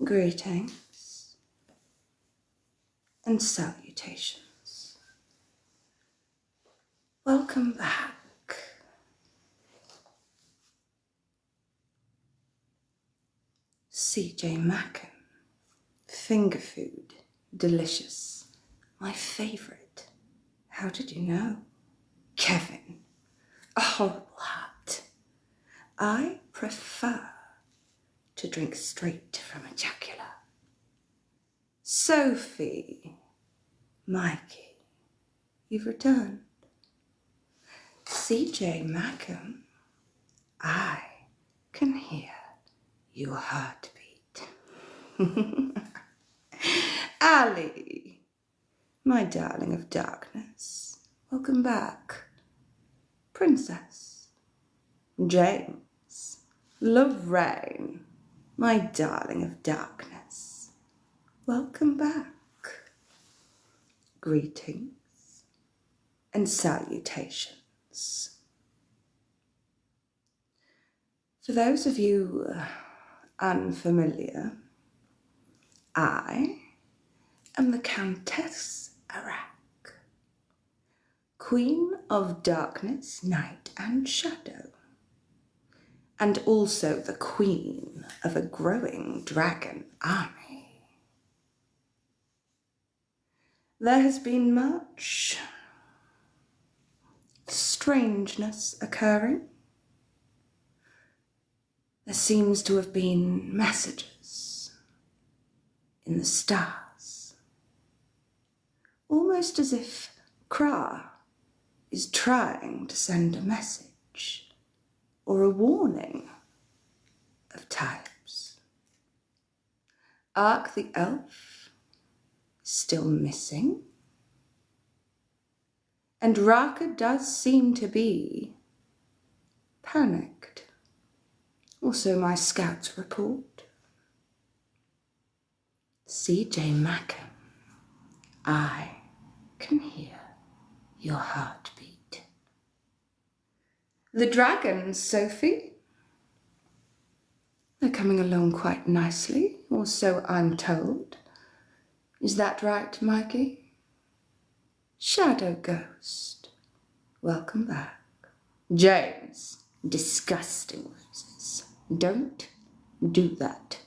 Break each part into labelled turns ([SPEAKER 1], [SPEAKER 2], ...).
[SPEAKER 1] Greetings and salutations. Welcome back. CJ Mackin. Finger food. Delicious. My favourite. How did you know? Kevin. A horrible hat. I prefer to drink straight from a jugular. Sophie. Mikey. You've returned. CJ Mackham. I can hear your heartbeat. Ali. My darling of darkness. Welcome back. Princess. James. Lorraine. My darling of darkness. Welcome back. Greetings and salutations. For those of you unfamiliar, I am the Countess Arak, Queen of Darkness, Night and Shadow, and also the Queen of a growing dragon army. There has been much strangeness occurring. There seems to have been messages in the stars, almost as if Kara is trying to send a message or a warning of types. Arak the elf still missing, and Raka does seem to be panicked. Also my scouts report. CJ Mackham, I can hear your heartbeat. The dragons, Sophie, they're coming along quite nicely, or so I'm told. Is that right, Mikey? Shadow Ghost, welcome back. James, disgusting roses. Don't do that.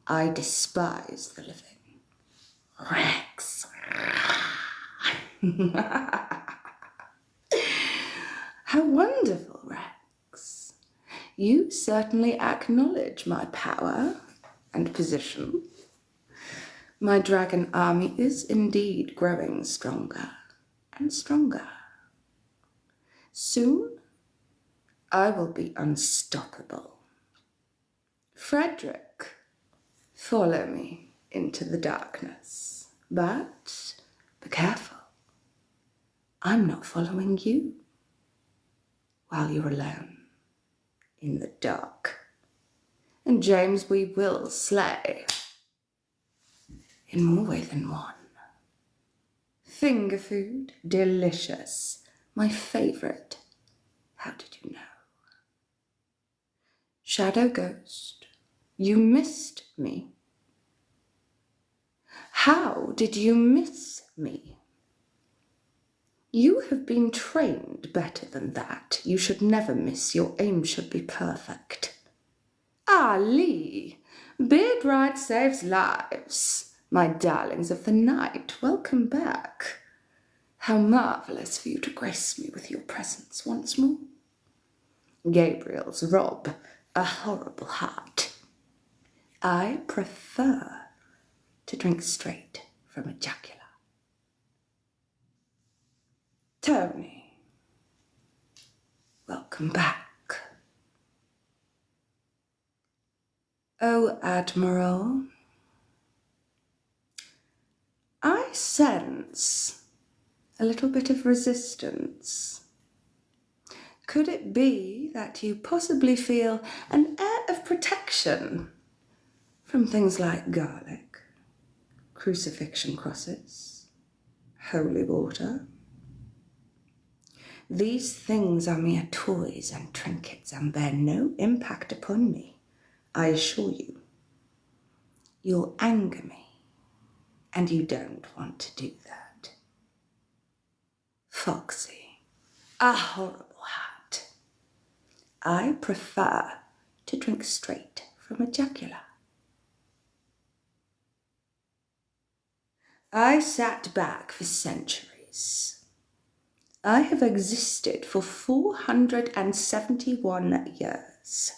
[SPEAKER 1] I despise the living. Rex. How wonderful, Rex. You certainly acknowledge my power and position. My dragon army is indeed growing stronger and stronger. Soon, I will be unstoppable. Frederick, follow me into the darkness, but be careful. I'm not following you while you're alone in the dark. And James, we will slay in more ways than one. Finger food, delicious, my favourite. How did you know? Shadow Ghost, you missed me. How did you miss me? You have been trained better than that. You should never miss. Your aim should be perfect. Ali, beard ride saves lives. My darlings of the night, welcome back. How marvellous for you to grace me with your presence once more. Gabriel's Rob, a horrible heart. I prefer to drink straight from a jugular. Tony, welcome back. Oh, Admiral, I sense a little bit of resistance. Could it be that you possibly feel an air of protection from things like garlic, crucifixion crosses, holy water? These things are mere toys and trinkets and bear no impact upon me, I assure you. You'll anger me, and you don't want to do that. Foxy, a horrible hat. I prefer to drink straight from a jugular. I sat back for centuries. I have existed for 471 years.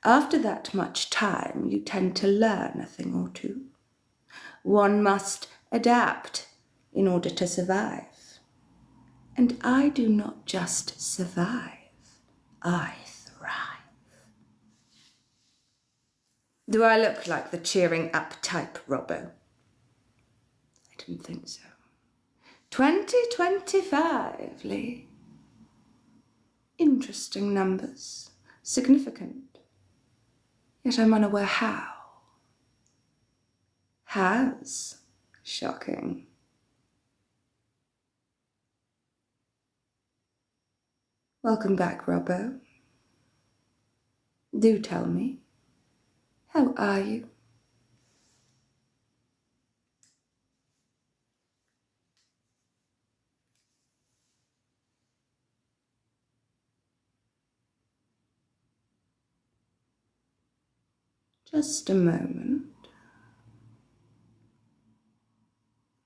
[SPEAKER 1] After that much time, you tend to learn a thing or two. One must adapt in order to survive. And I do not just survive, I thrive. Do I look like the cheering up type, Robbo? I didn't think so. 2025, Lee. Interesting numbers, significant. Yet I'm unaware how. Has. Shocking. Welcome back, Robbo. Do tell me, how are you? Just a moment.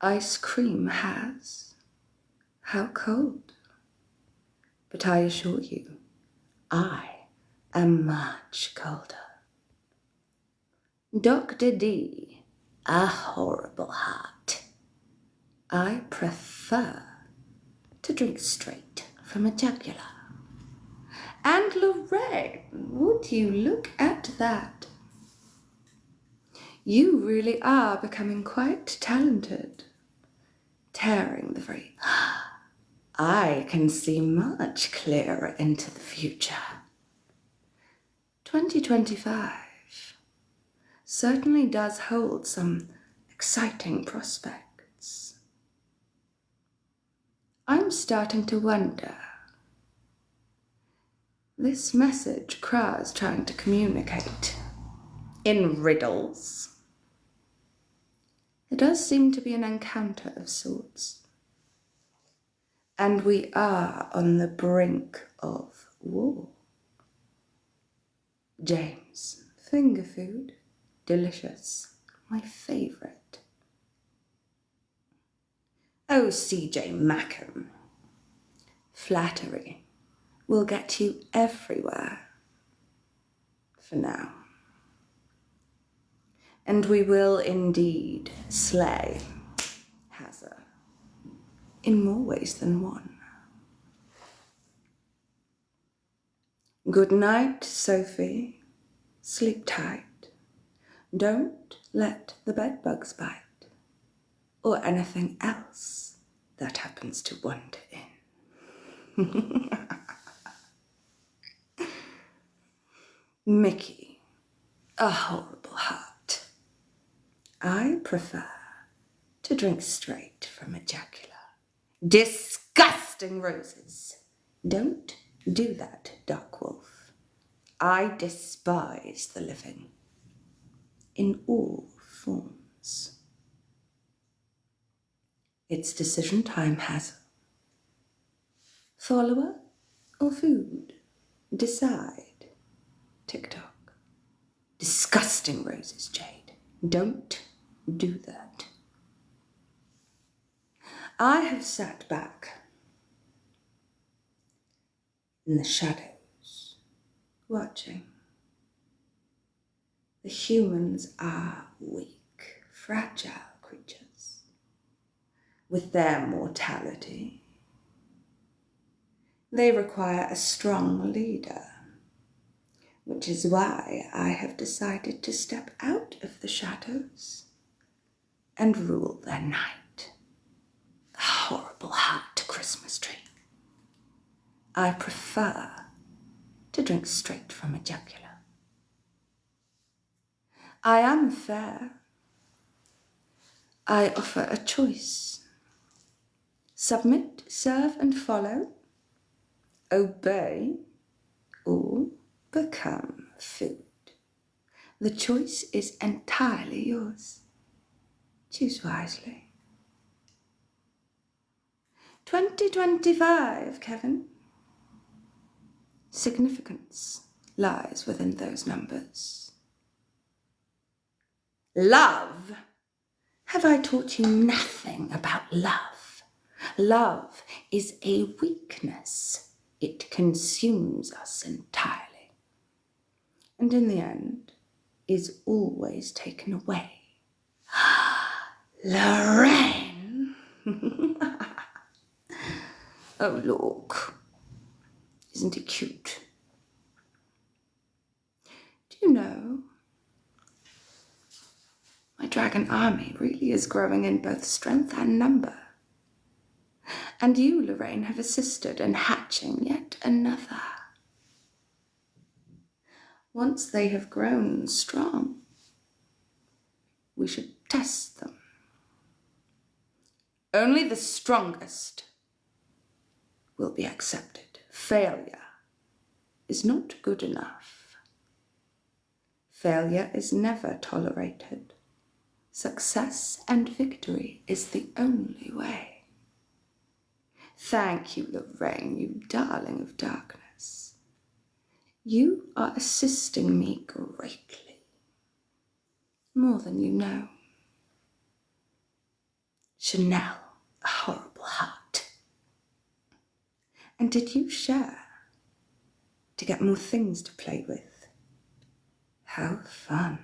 [SPEAKER 1] Ice cream has. How cold. But I assure you, I am much colder. Dr. D, a horrible heart. I prefer to drink straight from a jugular. And Lorraine, would you look at that? You really are becoming quite talented. Tearing the very... I can see much clearer into the future. 2025 certainly does hold some exciting prospects. I'm starting to wonder. This message Kara's trying to communicate in riddles. It does seem to be an encounter of sorts. And we are on the brink of war. James, finger food, delicious, my favourite. Oh, CJ Mackham, flattery will get you everywhere for now. And we will indeed slay Hazard in more ways than one. Good night, Sophie. Sleep tight. Don't let the bedbugs bite, or anything else that happens to wander in. Mickey, a horrible heart. I prefer to drink straight from a jugular. Disgusting roses. Don't do that, Dark Wolf. I despise the living in all forms. It's decision time, Hazard. Follower or food? Decide. TikTok. Disgusting roses, Jade. Don't do that. I have sat back in the shadows, watching. The humans are weak, fragile creatures. With their mortality, they require a strong leader, which is why I have decided to step out of the shadows and rule their night. A horrible heart Christmas tree. I prefer to drink straight from a jugular. I am fair. I offer a choice. Submit, serve and follow, obey, or become food. The choice is entirely yours. Choose wisely. 2025, Kevin. Significance lies within those numbers. Love. Have I taught you nothing about love? Love is a weakness. It consumes us entirely, and in the end is always taken away. Lorraine! Oh, look. Isn't he cute? Do you know, my dragon army really is growing in both strength and number. And you, Lorraine, have assisted in hatching yet another. Once they have grown strong, we should test them. Only the strongest will be accepted. Failure is not good enough. Failure is never tolerated. Success and victory is the only way. Thank you, Lorraine, you darling of darkness. You are assisting me greatly, more than you know. Chanel, a horrible heart. And did you share to get more things to play with? How fun.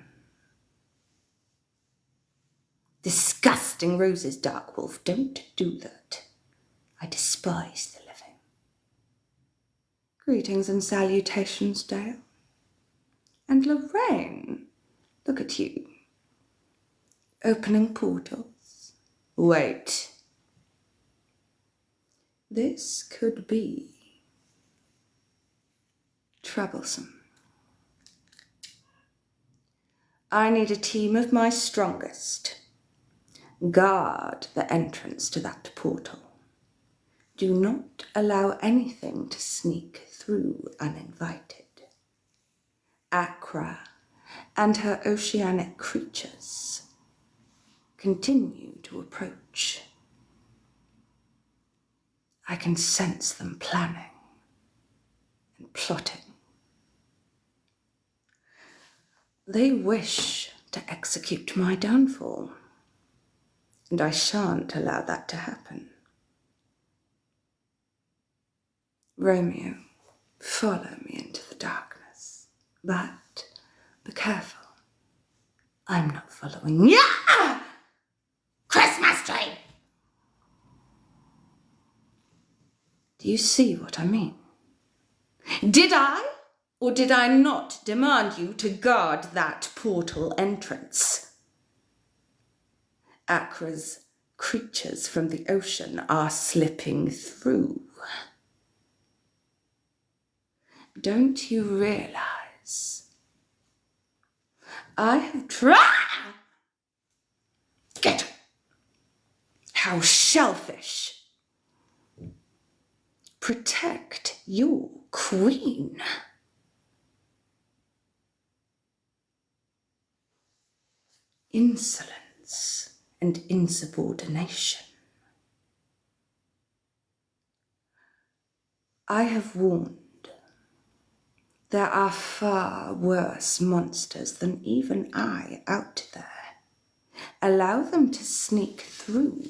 [SPEAKER 1] Disgusting roses, Dark Wolf, don't do that. I despise the living. Greetings and salutations, Dale. And Lorraine, look at you. Opening portals. Wait. This could be troublesome. I need a team of my strongest. Guard the entrance to that portal. Do not allow anything to sneak through uninvited. Akra and her oceanic creatures continue to approach. I can sense them planning and plotting. They wish to execute my downfall, and I shan't allow that to happen. Romeo, follow me into the darkness, but be careful. I'm not following you. Christmas tree! Do you see what I mean? Did I or did I not demand you to guard that portal entrance? Akra's creatures from the ocean are slipping through. Don't you realize I have tried? Get her. How shellfish. Protect your queen. Insolence and insubordination. I have warned. There are far worse monsters than even I out there. Allow them to sneak through,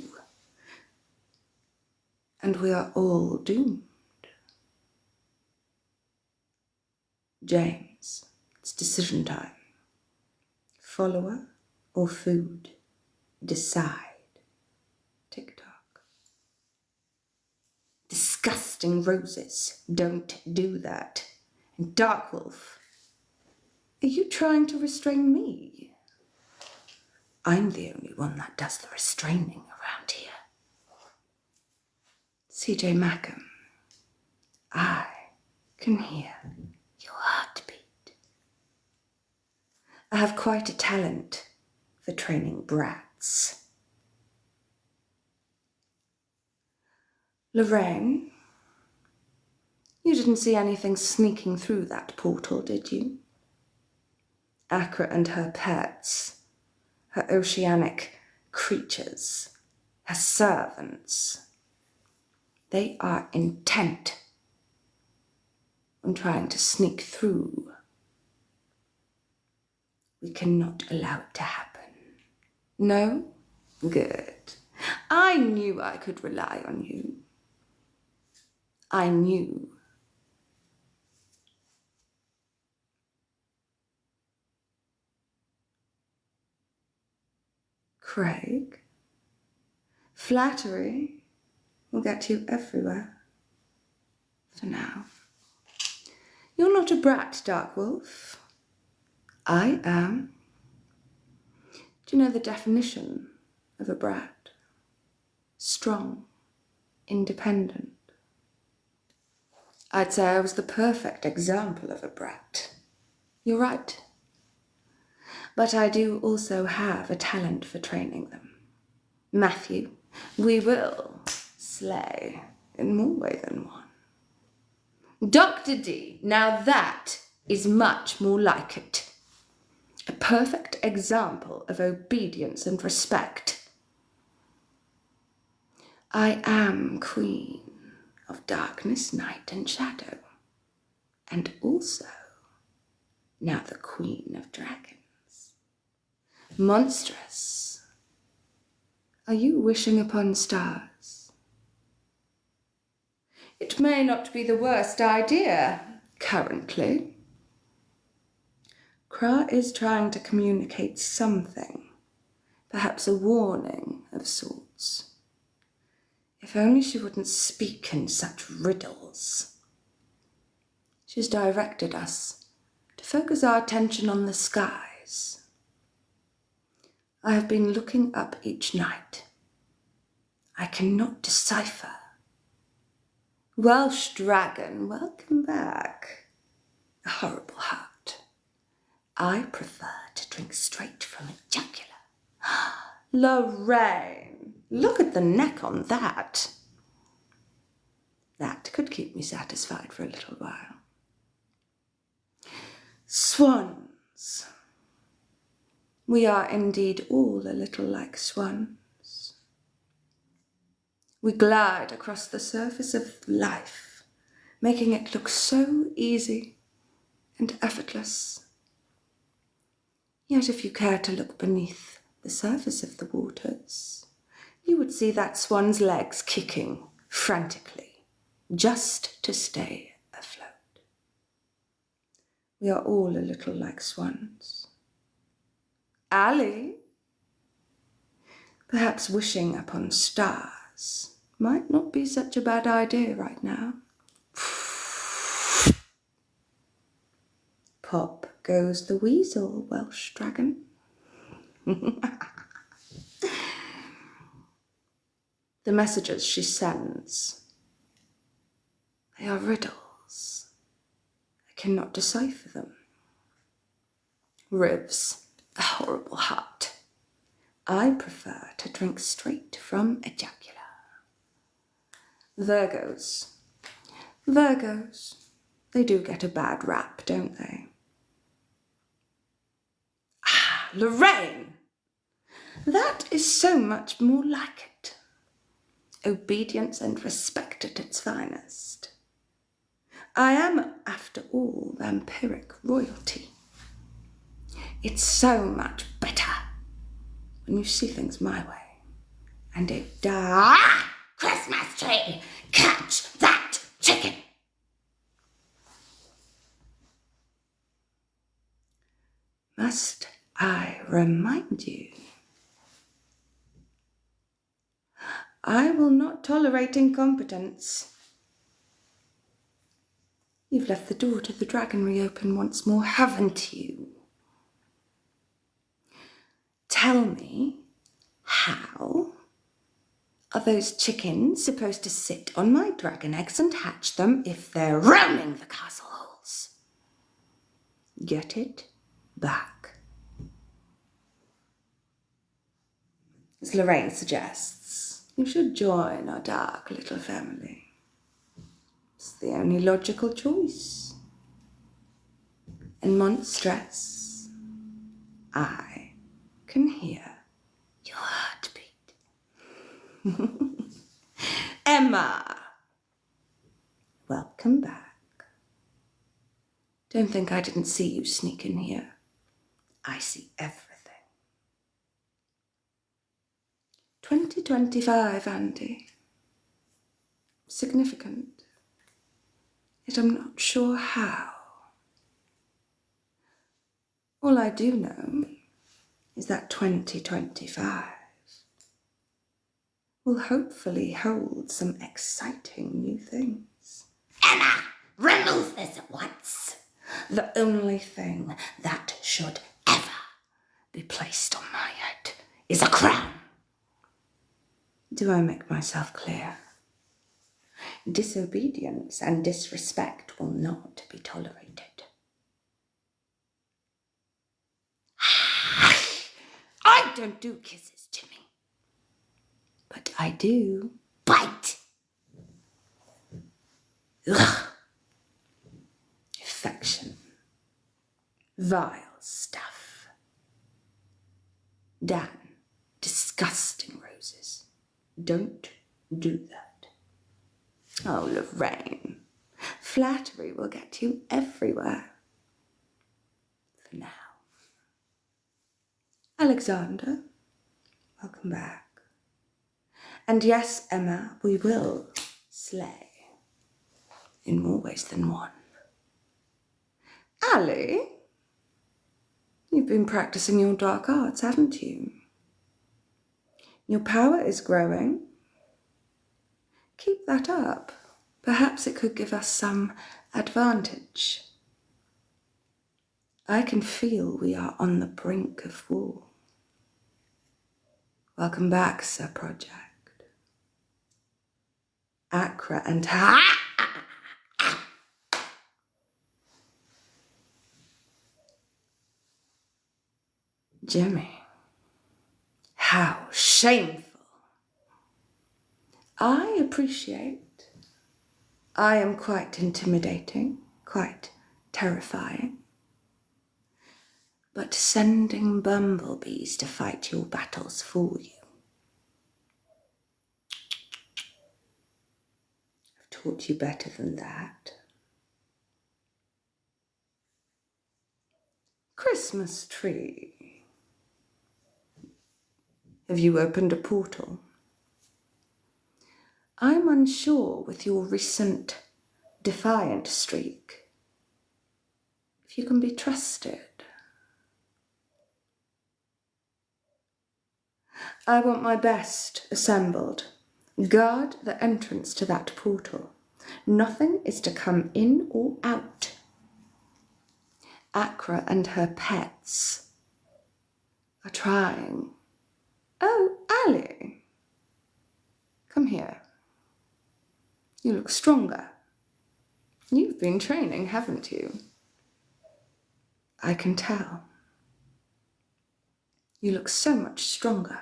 [SPEAKER 1] and we are all doomed. James, it's decision time. Follower or food? Decide. Tick-tock. Disgusting roses. Don't do that. And Dark Wolf, are you trying to restrain me? I'm the only one that does the restraining around here. C.J. Mackham, I can hear your heartbeat. I have quite a talent for training brats. Lorraine, you didn't see anything sneaking through that portal, did you? Accra and her pets, her oceanic creatures, her servants, they are intent on trying to sneak through. We cannot allow it to happen. No? Good. I knew I could rely on you. I knew. Craig, flattery will get you everywhere. For now. You're not a brat, Dark Wolf. I am. Do you know the definition of a brat? Strong, independent. I'd say I was the perfect example of a brat. You're right. But I do also have a talent for training them. Matthew, we will slay in more ways than one. Dr. D, now that is much more like it. A perfect example of obedience and respect. I am queen of darkness, night, and shadow, and also now the queen of dragons. Monstrous. Are you wishing upon stars? It may not be the worst idea, currently. Kara is trying to communicate something, perhaps a warning of sorts. If only she wouldn't speak in such riddles. She's directed us to focus our attention on the skies. I have been looking up each night. I cannot decipher. Welsh dragon, welcome back. A horrible heart. I prefer to drink straight from a jugular. Lorraine, look at the neck on that. That could keep me satisfied for a little while. Swans. We are indeed all a little like swans. We glide across the surface of life, making it look so easy and effortless. Yet if you care to look beneath the surface of the waters, you would see that swan's legs kicking frantically, just to stay afloat. We are all a little like swans. Ali, perhaps wishing upon stars might not be such a bad idea right now. Pop goes the weasel, Welsh dragon. The messages she sends, they are riddles. I cannot decipher them. Ribs, a horrible heart. I prefer to drink straight from a jugular. Virgos. Virgos, they do get a bad rap, don't they? Ah, Lorraine! That is so much more like it. Obedience and respect at its finest. I am, after all, vampiric royalty. It's so much better when you see things my way. And it does. Christmas tree! Catch that chicken! Must I remind you? I will not tolerate incompetence. You've left the door to the dragonry open once more, haven't you? Tell me, how are those chickens supposed to sit on my dragon eggs and hatch them if they're roaming the castle halls? Get it back. As Lorraine suggests, you should join our dark little family. It's the only logical choice. And monstrous, I can hear your heartbeat. Emma! Welcome back. Don't think I didn't see you sneak in here. I see everything. 2025, Andy. Significant. Yet I'm not sure how. All I do know is that 2025 will hopefully hold some exciting new things.
[SPEAKER 2] Emma, remove this at once.
[SPEAKER 1] The only thing that should ever be placed on my head is a crown. Do I make myself clear? Disobedience and disrespect will not be tolerated. I don't do kisses, Jimmy. But I do
[SPEAKER 2] Bite.
[SPEAKER 1] ugh, affection. Vile stuff. Dan, disgusting roses. Don't do that. Oh, Lorraine, flattery will get you everywhere. For now. Alexander, welcome back. And yes, Emma, we will slay in more ways than one. Ali, you've been practicing your dark arts, haven't you? Your power is growing. Keep that up. Perhaps it could give us some advantage. I can feel we are on the brink of war. Welcome back, Sir Project. Accra and Jimmy, how shameful. I appreciate. I am quite intimidating, quite terrifying. But sending bumblebees to fight your battles for you. I've taught you better than that. Christmas tree. Have you opened a portal? I'm unsure with your recent defiant streak if you can be trusted. I want my best assembled. Guard the entrance to that portal. Nothing is to come in or out. Accra and her pets are trying. Oh, Ali, come here. You look stronger. You've been training, haven't you? I can tell. You look so much stronger.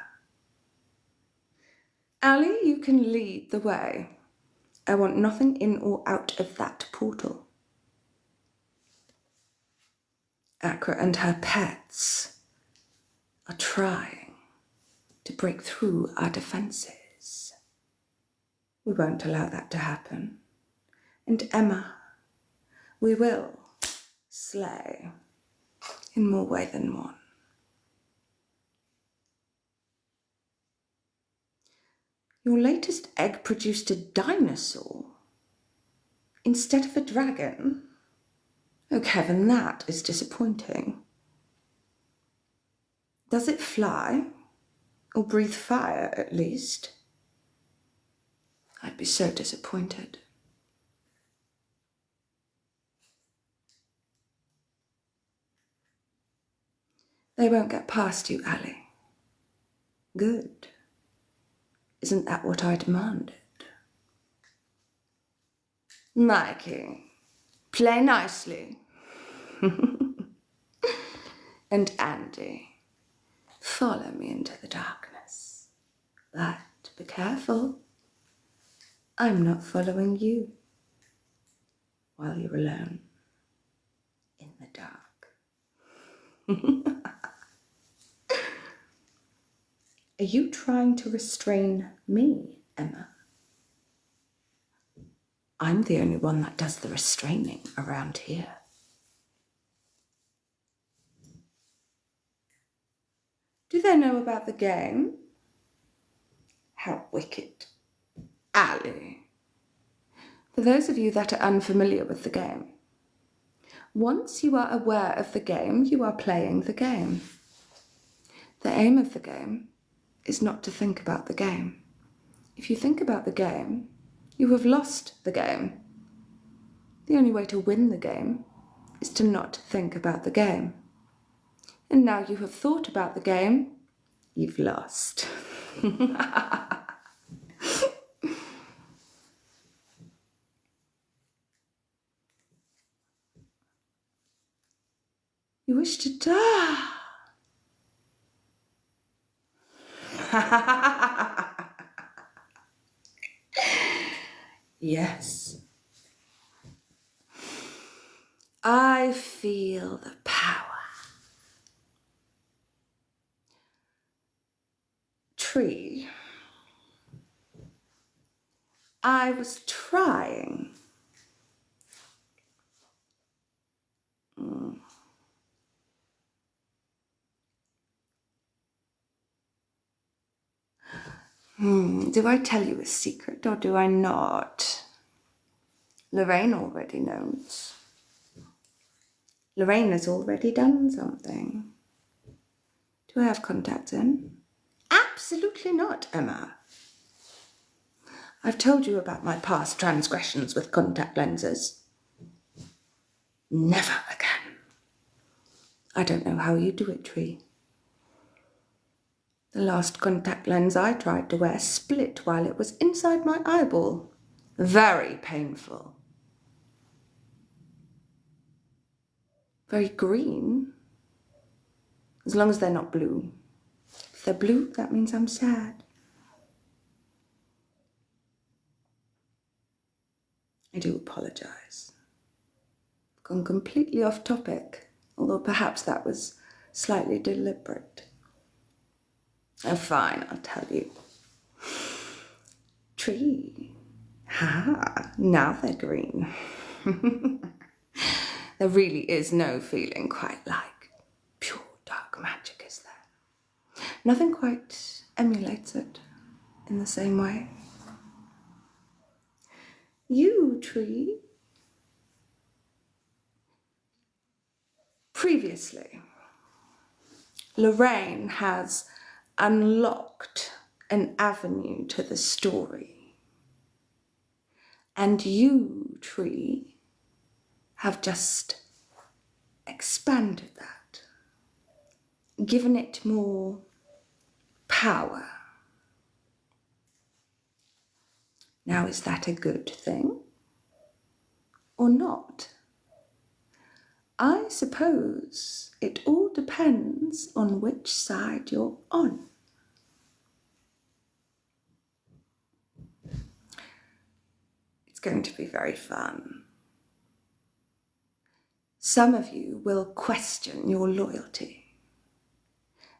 [SPEAKER 1] Ali, you can lead the way. I want nothing in or out of that portal. Accra and her pets are trying to break through our defences. We won't allow that to happen. And Emma, we will slay in more way than one. Your latest egg produced a dinosaur instead of a dragon. Oh, Kevin, that is disappointing. Does it fly? Or breathe fire, at least? I'd be so disappointed. They won't get past you, Ali. Good. Isn't that what I demanded? Mikey, play nicely. And Andy, follow me into the darkness. But be careful. I'm not following you while you're alone in the dark. Are you trying to restrain me, Emma? I'm the only one that does the restraining around here. Do they know about the game? How wicked. Ali. For those of you that are unfamiliar with the game, once you are aware of the game, you are playing the game. The aim of the game is not to think about the game. If you think about the game, you have lost the game. The only way to win the game is to not think about the game. And now you have thought about the game, you've lost. You wish to die. Yes. I feel the power. Tree. I was trying. Do I tell you a secret or do I not? Lorraine already knows. Lorraine has already done something. Do I have contacts in? Absolutely not, Emma. I've told you about my past transgressions with contact lenses. Never again. I don't know how you do it, Tree. The last contact lens I tried to wear split while it was inside my eyeball. Very painful. Very green. As long as they're not blue. If they're blue, that means I'm sad. I do apologise. I've gone completely off topic, although perhaps that was slightly deliberate. Oh, fine, I'll tell you. Tree. Ha, now they're green. There really is no feeling quite like pure dark magic, is there? Nothing quite emulates it in the same way. You, Tree. Previously, Lorraine has unlocked an avenue to the story. And you, Tree, have just expanded that, given it more power. Now, is that a good thing or not? I suppose it all depends on which side you're on. It's going to be very fun. Some of you will question your loyalty.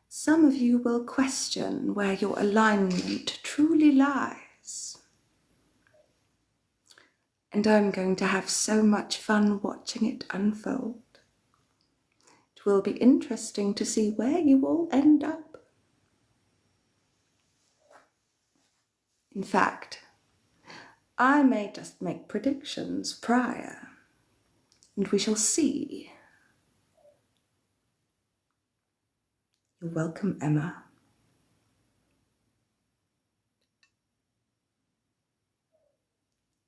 [SPEAKER 1] Some of you will question where your alignment truly lies. And I'm going to have so much fun watching it unfold. It will be interesting to see where you all end up. In fact, I may just make predictions prior, and we shall see. You're welcome, Emma.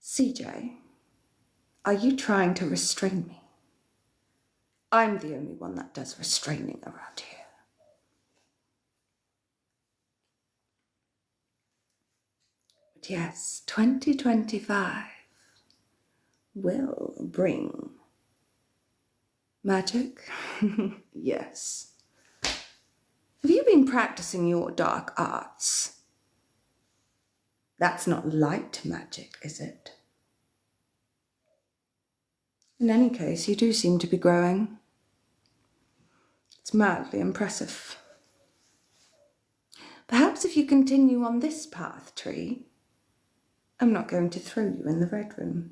[SPEAKER 1] CJ, are you trying to restrain me? I'm the only one that does restraining around here. But yes, 2025 will bring magic. Yes. Have you been practicing your dark arts? That's not light magic, is it? In any case, you do seem to be growing. It's mildly impressive. Perhaps if you continue on this path, Tree, I'm not going to throw you in the Red Room.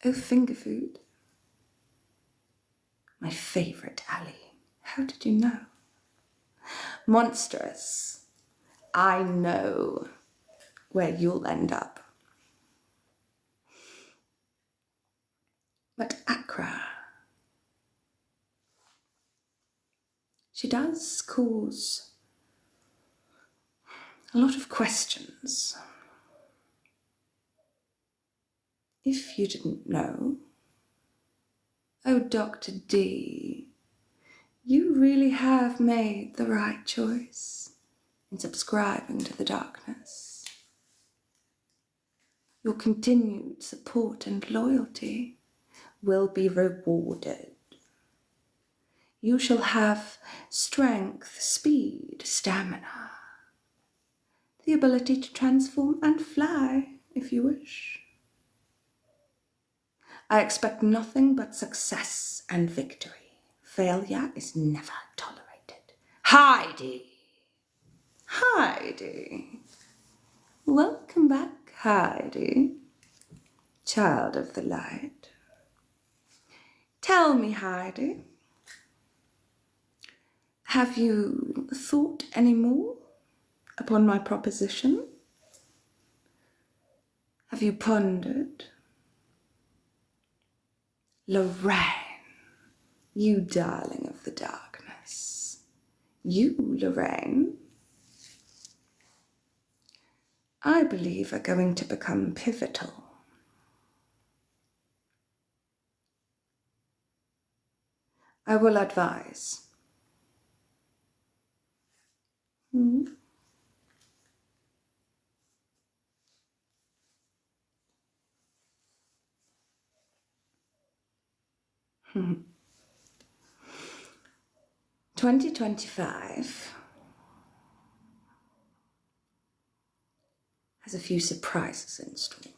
[SPEAKER 1] Oh, finger food. My favourite alley. How did you know? Monstrous. I know where you'll end up. But Accra, she does cause a lot of questions. If you didn't know, oh, Dr. D, you really have made the right choice in subscribing to the darkness. Your continued support and loyalty will be rewarded. You shall have strength, speed, stamina, the ability to transform and fly if you wish. I expect nothing but success and victory. Failure is never tolerated. Heidi! Heidi! Welcome back, Heidi, child of the light. Tell me, Heidi, have you thought any more upon my proposition? Have you pondered? Lorraine, you darling of the darkness. You, Lorraine, I believe are going to become pivotal. I will advise. 2025 has a few surprises in store.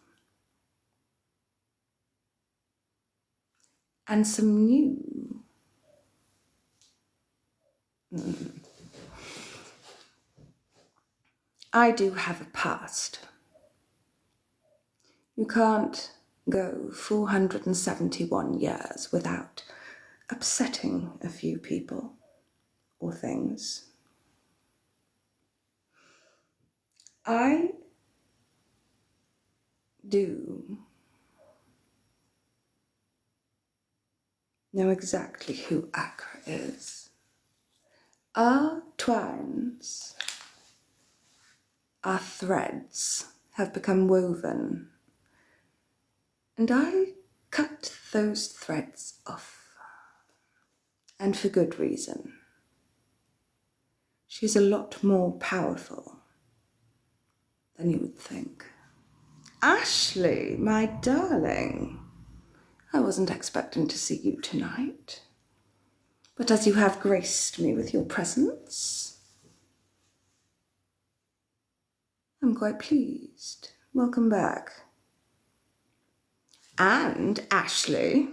[SPEAKER 1] And some new. I do have a past. You can't go 471 years without upsetting a few people or things. I do know exactly who Accra is. Our twines, our threads have become woven, and I cut those threads off, and for good reason. She's a lot more powerful than you would think. Ashley, my darling, I wasn't expecting to see you tonight, but as you have graced me with your presence, I'm quite pleased. Welcome back. And Ashley,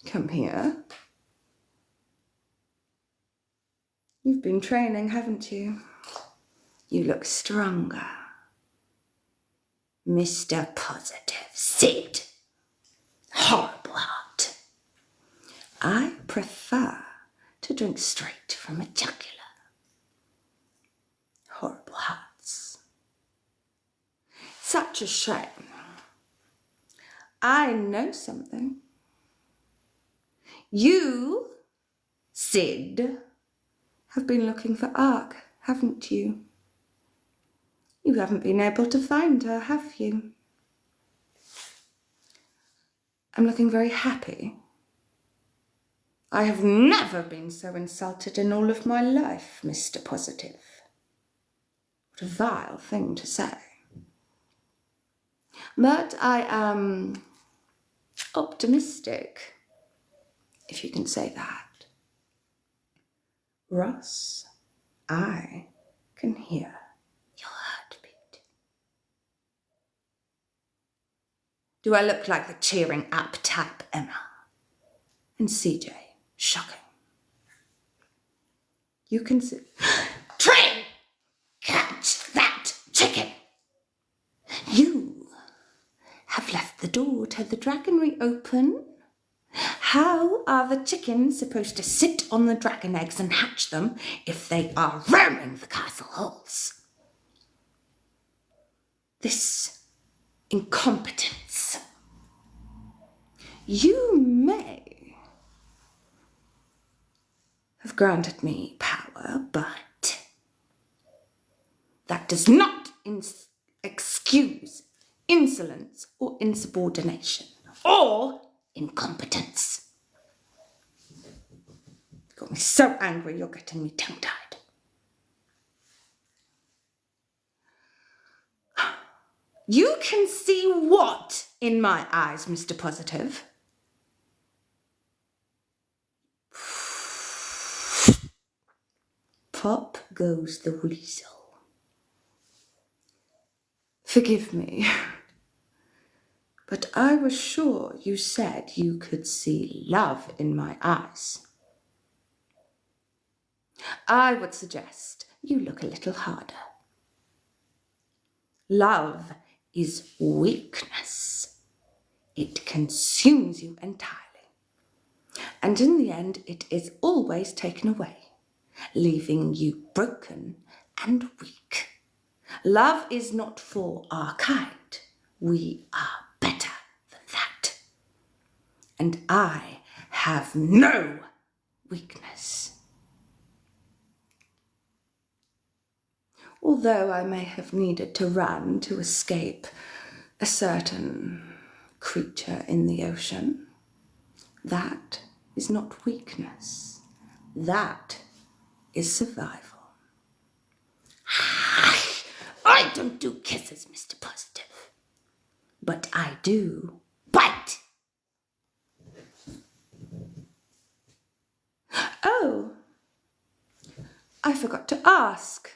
[SPEAKER 1] come here. You've been training, haven't you? You look stronger. Mr. Positive, Sid. Horrible heart. I prefer to drink straight from a jugular. Horrible hearts. Such a shame. I know something. You, Sid, have been looking for Arak, haven't you? You haven't been able to find her, have you? I'm looking very happy. I have never been so insulted in all of my life, Mr. Positive. What a vile thing to say. But I am optimistic, if you can say that. Ross, I can hear your heartbeat. Do I look like the cheering up type, Emma? And CJ, shocking. You can see.
[SPEAKER 2] Train! Catch that chicken!
[SPEAKER 1] You have left the door to the dragonry open. How are the chickens supposed to sit on the dragon eggs and hatch them if they are roaming the castle halls? This incompetence. You may have granted me power, but that does not excuse insolence or insubordination or incompetence. You got me so angry you're getting me tongue-tied. You can see what in my eyes, Mr. Positive? Pop goes the weasel. Forgive me, but I was sure you said you could see love in my eyes. I would suggest you look a little harder. Love is weakness. It consumes you entirely. And in the end, it is always taken away, leaving you broken and weak. Love is not for our kind. We are better than that. And I have no weakness. Although I may have needed to run to escape a certain creature in the ocean, that is not weakness. That is survival.
[SPEAKER 2] I don't do kisses, Mr. Positive.
[SPEAKER 1] But I do.
[SPEAKER 2] Bite!
[SPEAKER 1] Oh, I forgot to ask.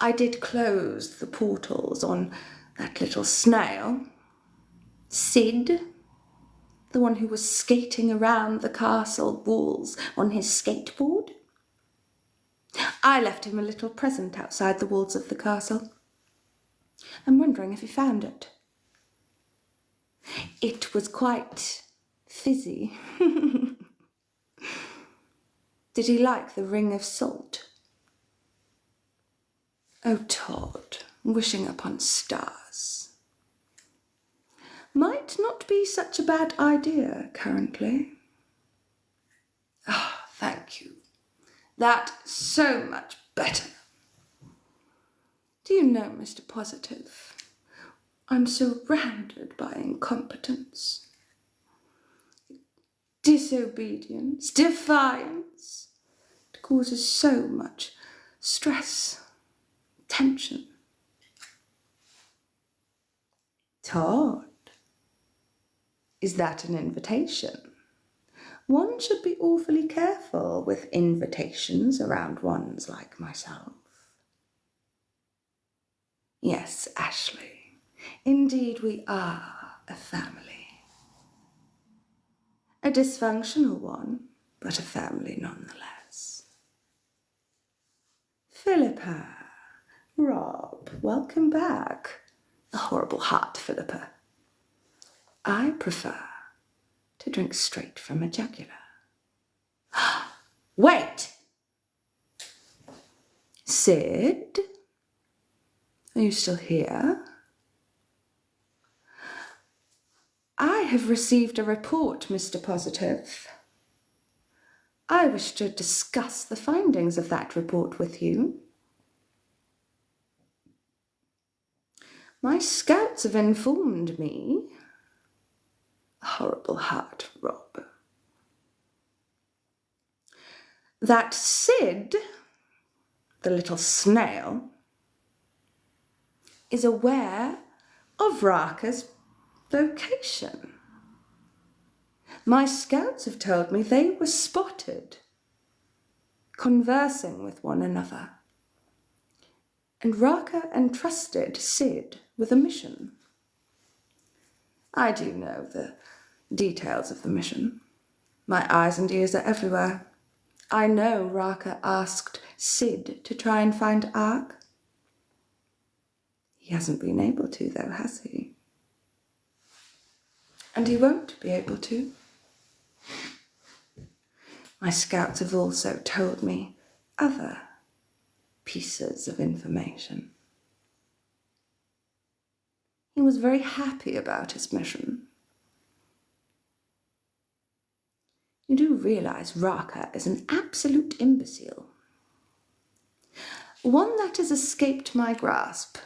[SPEAKER 1] I did close the portals on that little snail, Sid, the one who was skating around the castle walls on his skateboard. I left him a little present outside the walls of the castle. I'm wondering if he found it. It was quite fizzy. Did he like the ring of salt? Oh, Todd, wishing upon stars. Might not be such a bad idea currently. Ah, thank you. That's so much better. Do you know, Mr. Positive, I'm surrounded by incompetence, disobedience, defiance. It causes so much stress, tension. Todd, is that an invitation? One should be awfully careful with invitations around ones like myself. Yes, Ashley, indeed we are a family. A dysfunctional one, but a family nonetheless. Philippa, Rob, welcome back. A horrible heart, Philippa. I prefer to drink straight from a jugular. Wait! Sid? Are you still here? I have received a report, Mr. Positive. I wish to discuss the findings of that report with you. My scouts have informed me, a horrible heart, Rob, that Sid, the little snail, is aware of Raka's location. My scouts have told me they were spotted conversing with one another, and Raka entrusted Sid with a mission. I do know the details of the mission. My eyes and ears are everywhere. I know Raka asked Sid to try and find Arak. He hasn't been able to, though, has he? And he won't be able to. My scouts have also told me other pieces of information. He was very happy about his mission. You do realize Raka is an absolute imbecile. One that has escaped my grasp.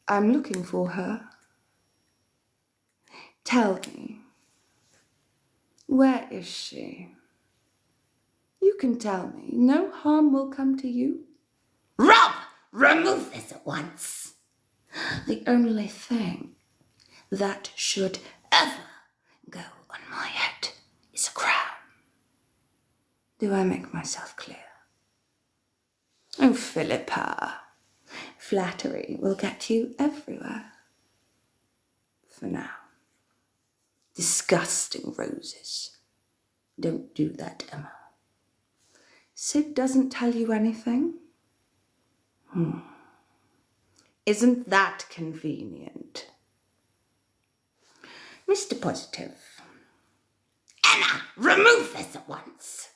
[SPEAKER 1] I'm looking for her. Tell me, where is she? You can tell me. No harm will come to you.
[SPEAKER 2] Rob, remove this at once.
[SPEAKER 1] The only thing that should
[SPEAKER 2] Ever go on my head is a crown.
[SPEAKER 1] Do I make myself clear? Oh, Philippa, flattery will get you everywhere. For now. Disgusting roses. Don't do that, Emma. Sid doesn't tell you anything? Isn't that convenient? Mr. Positive.
[SPEAKER 2] Emma, remove this at once.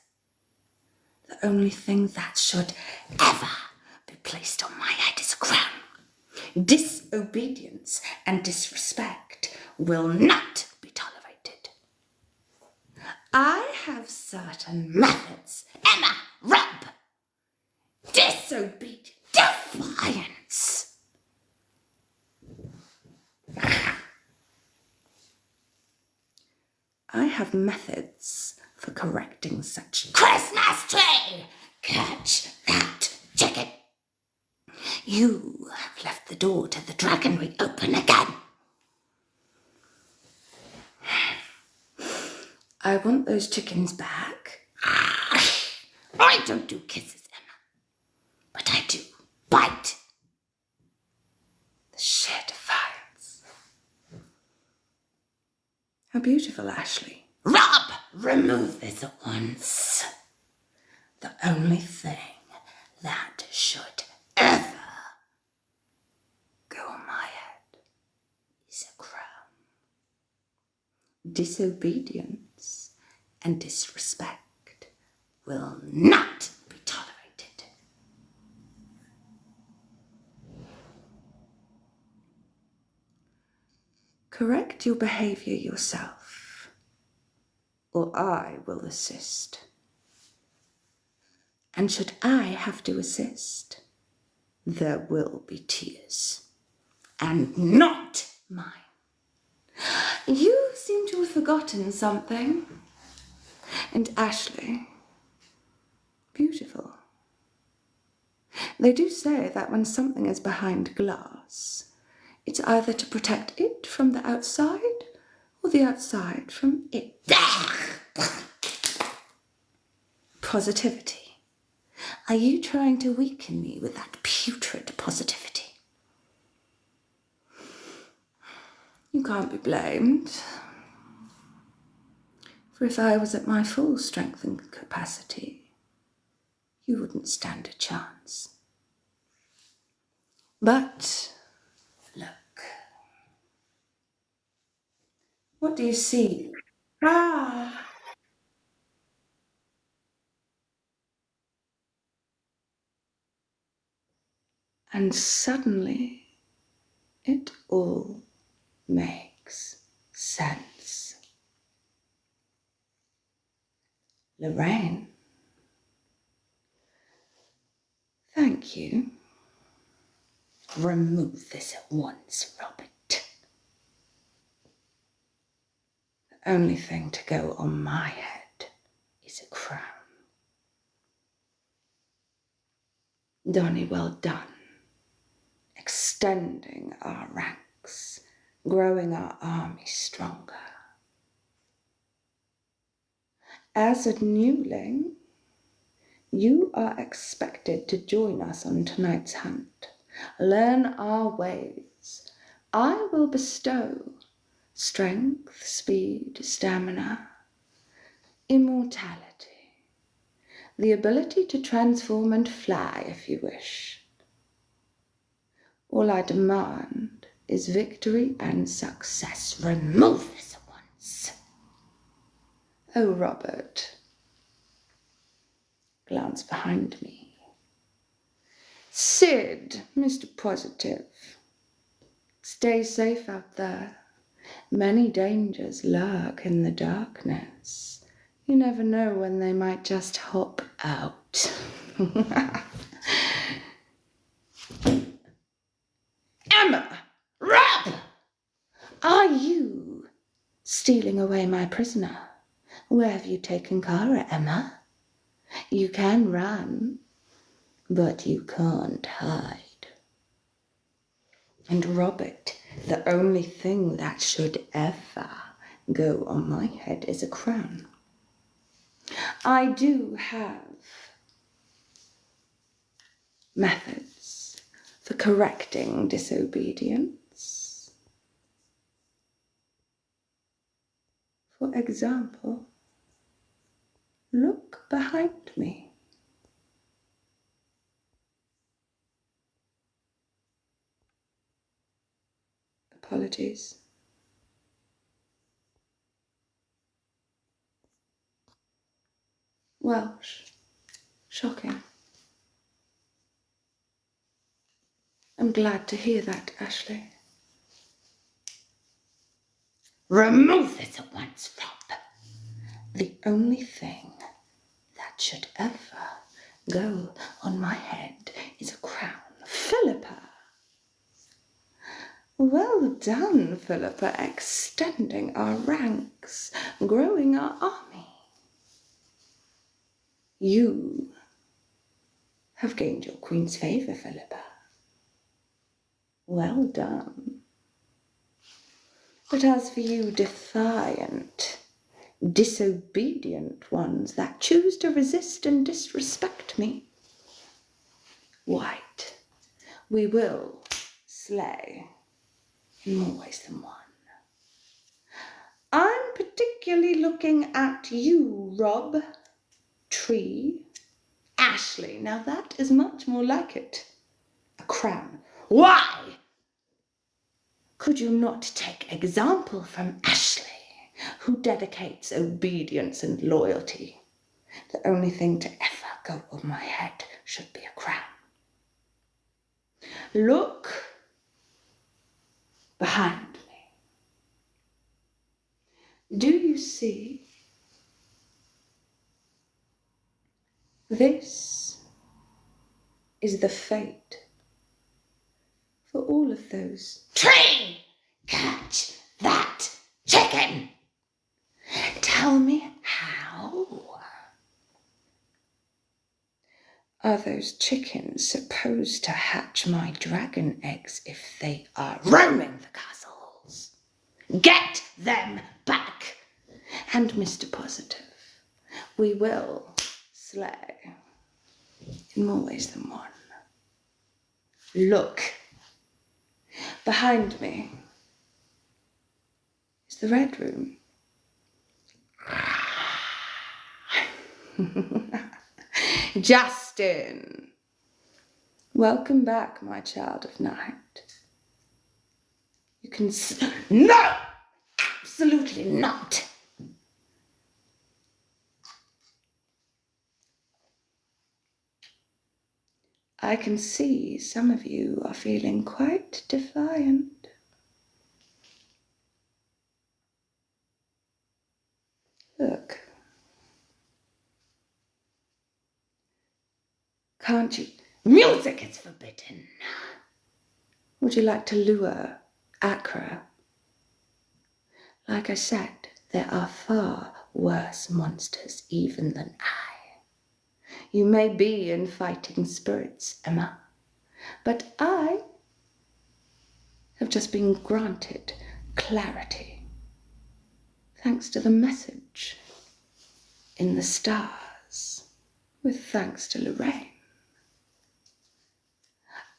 [SPEAKER 1] The only thing that should
[SPEAKER 2] Ever be placed on my head is a crown.
[SPEAKER 1] disobedience and disrespect
[SPEAKER 2] Will not be tolerated.
[SPEAKER 1] I have certain
[SPEAKER 2] Methods. Emma, Rob.
[SPEAKER 1] disobedience.
[SPEAKER 2] Defiance.
[SPEAKER 1] I have methods for correcting such.
[SPEAKER 2] Christmas tree. Catch that chicken. You have left the door to the dragonry open again.
[SPEAKER 1] I want those chickens back.
[SPEAKER 2] I don't do kisses, Emma. But I do bite.
[SPEAKER 1] The sheer defiance. How beautiful, Ashley.
[SPEAKER 2] Rob, remove this at once.
[SPEAKER 1] The only thing
[SPEAKER 2] That should ever
[SPEAKER 1] go on my head
[SPEAKER 2] is a crown.
[SPEAKER 1] disobedience and disrespect.
[SPEAKER 2] Will not be tolerated.
[SPEAKER 1] Correct your behavior yourself, or I will assist. And should I have to assist, there will be tears, and not mine. You seem to have forgotten something. And Ashley, beautiful. They do say that when something is behind glass, it's either to protect it from the outside or the outside from it. Positivity. Are you trying to weaken me with that putrid positivity? You can't be blamed. For if I was at my full strength and capacity, you wouldn't stand a chance. But, look. What do you see? Ah! And suddenly, it all makes sense. Lorraine, thank you.
[SPEAKER 2] Remove this at once, Robert.
[SPEAKER 1] The only thing to go on my head is a crown. Donny, well done. Extending our ranks, growing our army stronger. As a newling, you are expected to join us on tonight's hunt. Learn our ways. I will bestow strength, speed, stamina, immortality. the ability to transform and fly if you wish. All I demand is victory and success.
[SPEAKER 2] Remove this at once.
[SPEAKER 1] Oh, Robert. Glance behind me. Sid, Mr. Positive. Stay safe out there. Many dangers lurk in the darkness. You never know when they might just hop out. Emma!
[SPEAKER 2] Rob!
[SPEAKER 1] Are you stealing away my prisoner? Where have you taken Kara, Emma? You can run, but you can't hide. And Robert, the only thing that should ever go on my head is a crown. I do have methods for correcting disobedience. For example, look behind me. Apologies. Welsh. Shocking. I'm glad to hear that, Ashley.
[SPEAKER 2] Remove this at once, Rob.
[SPEAKER 1] The only thing that should ever go on my head is a crown. Philippa. Well done, Philippa, extending our ranks, growing our army. You have gained your queen's favour, Philippa. Well done. But as for you defiant, disobedient ones that choose to resist and disrespect me, White, we will slay in more ways than one. I'm particularly looking at you, Rob. Tree. Ashley, now that is much more like it. A crown.
[SPEAKER 2] Why?
[SPEAKER 1] Could you not take example from Ashley, who dedicates obedience and loyalty? The only thing to ever go on my head should be a crown. Look behind me. Do you see? This is the fate for all of those.
[SPEAKER 2] Tree! Catch that chicken!
[SPEAKER 1] Tell me how. Are those chickens supposed to hatch my dragon eggs if they are roaming the castles?
[SPEAKER 2] Get them back!
[SPEAKER 1] And Mr. Positive, we will slay in more ways than one. Look, behind me is the Red Room. Justin, welcome back, my child of night. You can
[SPEAKER 2] No! Absolutely not!
[SPEAKER 1] I can see some of you are feeling quite defiant. Look. Can't you?
[SPEAKER 2] Music is forbidden.
[SPEAKER 1] Would you like to lure Accra? Like I said, there are far worse monsters even than I. You may be in fighting spirits, Emma, but I have just been granted clarity thanks to the message in the stars, with thanks to Lorraine.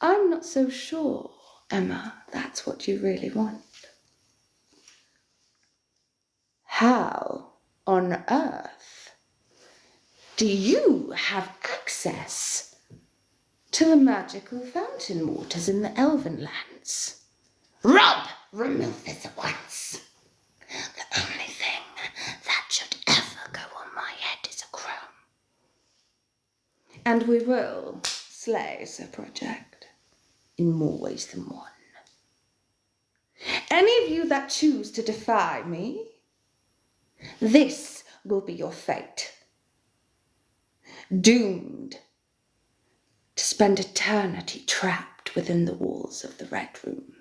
[SPEAKER 1] I'm not so sure, Emma, that's what you really want. How on earth Do you have access to the magical fountain waters in the Elven lands?
[SPEAKER 2] Rob, remove this at once. The only thing that should ever go on my head is a crown.
[SPEAKER 1] And we will slay Sir Project in more ways than one. Any of you that choose to defy me, this will be your fate. Doomed to spend eternity trapped within the walls of the Red Room.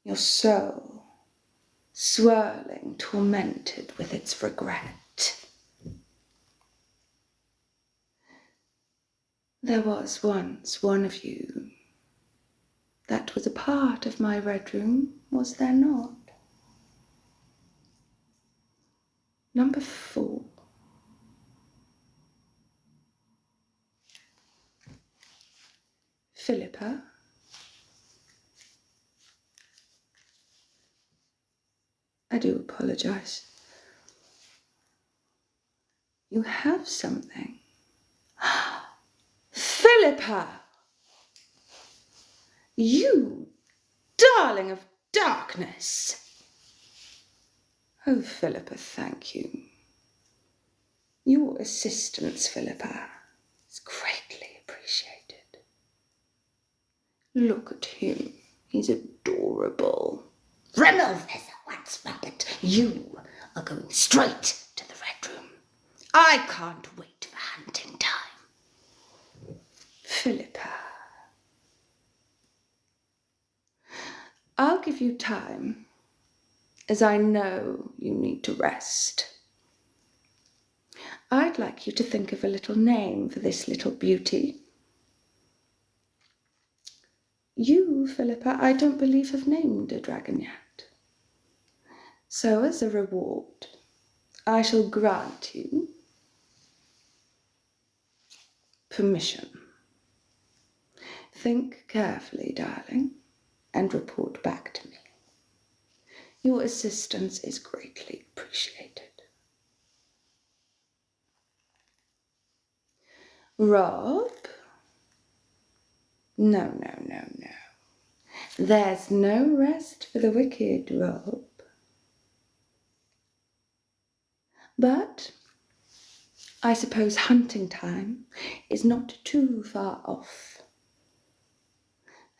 [SPEAKER 1] Your soul swirling, tormented with its regret. There was once one of you that was a part of my Red Room, was there not? Number 4. Philippa. I do apologize. You have something. Philippa! You darling of darkness! Oh, Philippa, thank you. Your assistance, Philippa, is greatly appreciated. Look at him. He's adorable.
[SPEAKER 2] Remove this at once, Rabbit. You are going straight to the Red Room.
[SPEAKER 1] I can't wait
[SPEAKER 2] For hunting time.
[SPEAKER 1] Philippa. I'll give you time, as I know you need to rest. I'd like you to think of a little name for this little beauty. You, Philippa, I don't believe have named a dragon yet. So as a reward, I shall grant you permission. Think carefully, darling, and report back to me. Your assistance is greatly appreciated. Rob? No. There's no rest for the wicked, Rob. But I suppose hunting time is not too far off.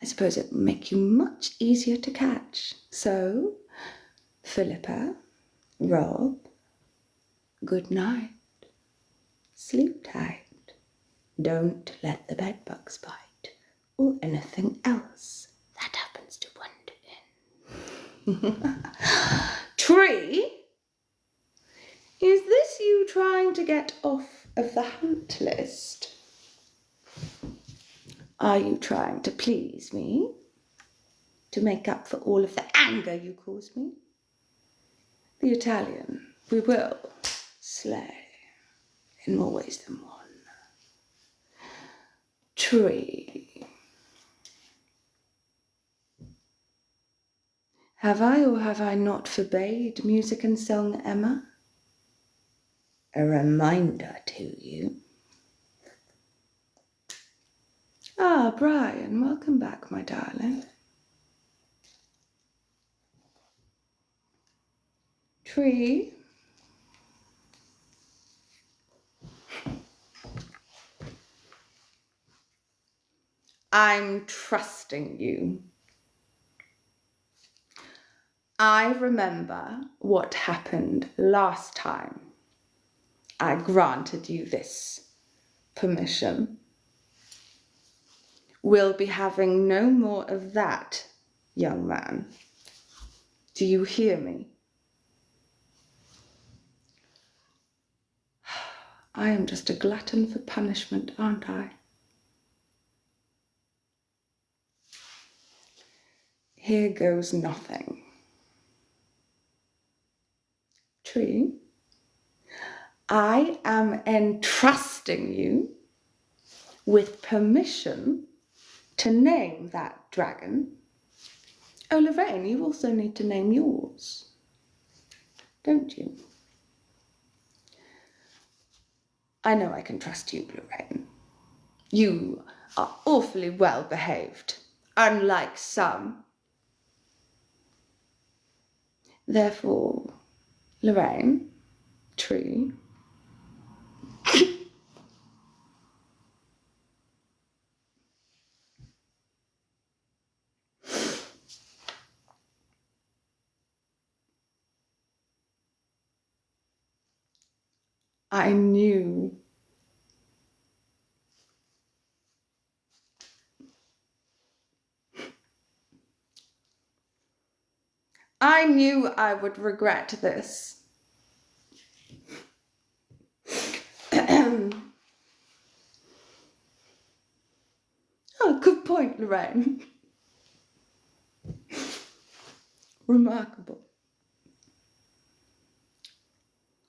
[SPEAKER 1] I suppose it will make you much easier to catch. So, Philippa, Rob, good night. Sleep tight. Don't let the bedbugs bite or anything else that happens to wander in. Tree? Is this you trying to get off of the hunt list? Are you trying to please me? To make up for all of the anger you caused me? The Italian, we will slay in more ways than one. Tree. Have I or have I not forbade music and song, Emma? A reminder to you. Ah, Brian, welcome back, my darling. Tree. I'm trusting you. I remember what happened last time I granted you this permission. We'll be having no more of that, young man. Do you hear me? I am just a glutton for punishment, aren't I? Here goes nothing. Tree, I am entrusting you with permission to name that dragon. Oh, Lorraine, you also need to name yours, don't you? I know I can trust you, Lorraine. You are awfully well behaved, unlike some. Therefore, Lorraine, tree, I knew I would regret this. Oh, good point, Lorraine. Remarkable.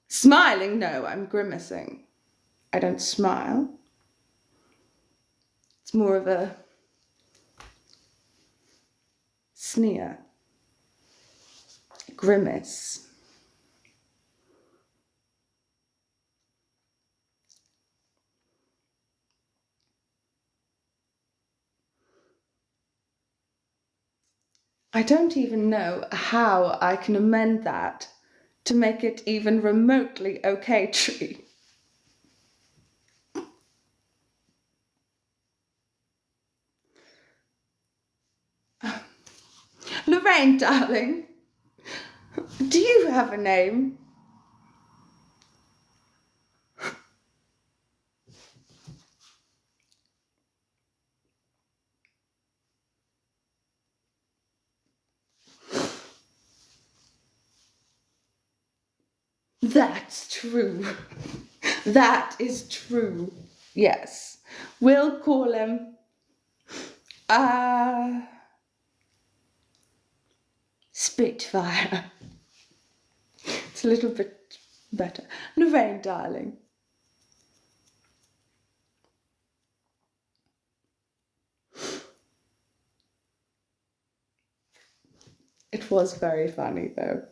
[SPEAKER 1] Smiling? No, I'm grimacing. I don't smile. It's more of a sneer, a grimace. I don't even know how I can amend that to make it even remotely okay, Tree. Lorraine, darling, do you have a name? That's true. That is true. Yes. We'll call him Spitfire. It's a little bit better. Lorraine, darling. It was very funny, though.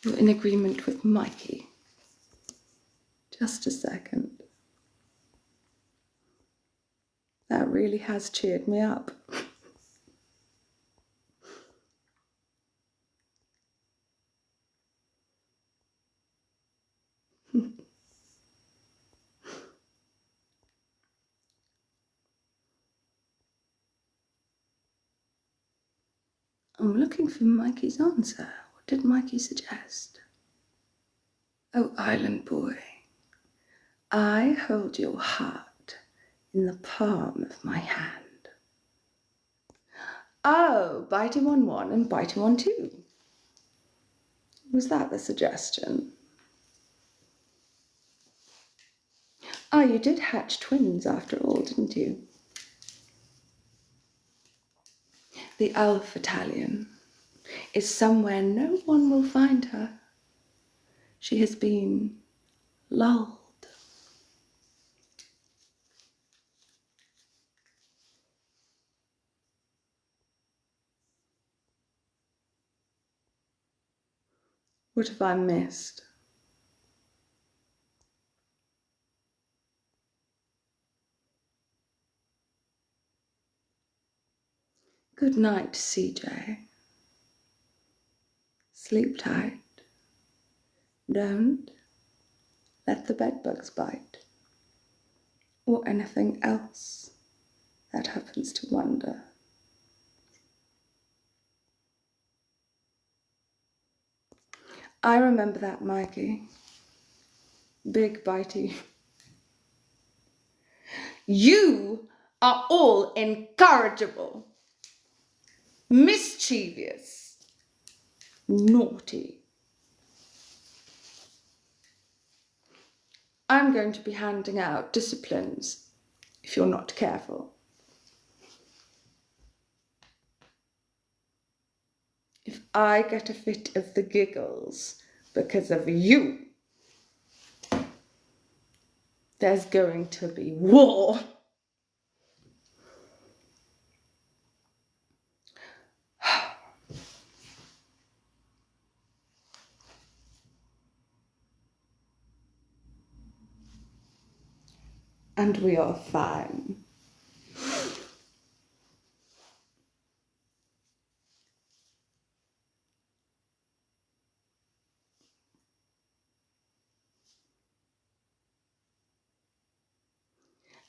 [SPEAKER 1] You're in agreement with Mikey. Just a second. That really has cheered me up. I'm looking for Mikey's answer. What did Mikey suggest? Oh, Island boy, I hold your heart in the palm of my hand. Oh, bite him on one and bite him on two. Was that the suggestion? Ah, you did hatch twins after all, didn't you? The elf Italian is somewhere no one will find her. She has been lulled. What have I missed? Good night, CJ. Sleep tight. Don't let the bedbugs bite, or anything else that happens to wander. I remember that, Mikey. Big bitey. You are all incorrigible, mischievous, naughty. I'm going to be handing out disciplines if you're not careful. If I get a fit of the giggles because of you. There's going to be war. And we are fine.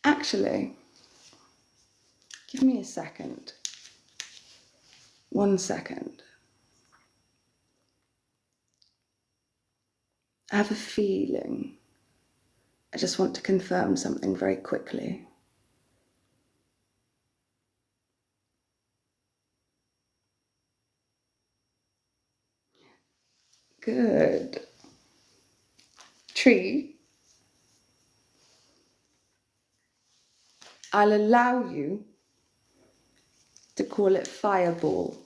[SPEAKER 1] Actually, give me a second. 1 second. I have a feeling. I just want to confirm something very quickly. Good. Tree, I'll allow you to call it fireball.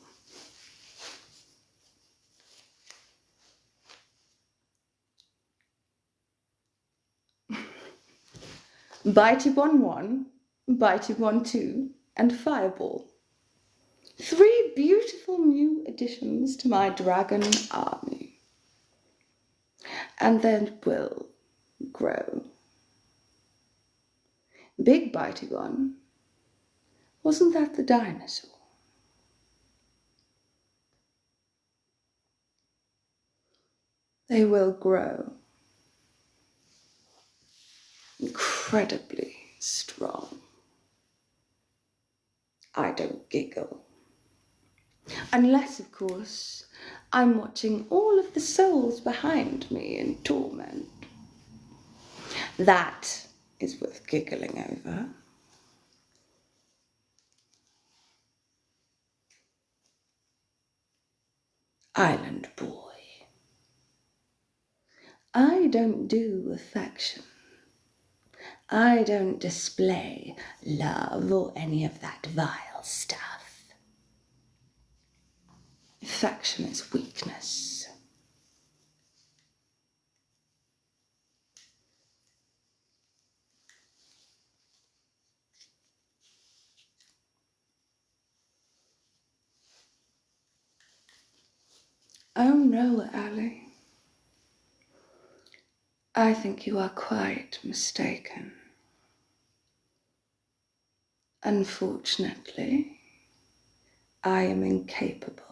[SPEAKER 1] Bitey 1-1, Bitey 1-2, and fireball. 3 beautiful new additions to my dragon army. And then will grow. Big Bitey 1, wasn't that the dinosaur? They will grow. Incredibly strong. I don't giggle. Unless, of course, I'm watching all of the souls behind me in torment. That is worth giggling over. Island boy. I don't do affection. I don't display love or any of that vile stuff. Affection is weakness. Oh no, Ali. I think you are quite mistaken. Unfortunately, I am incapable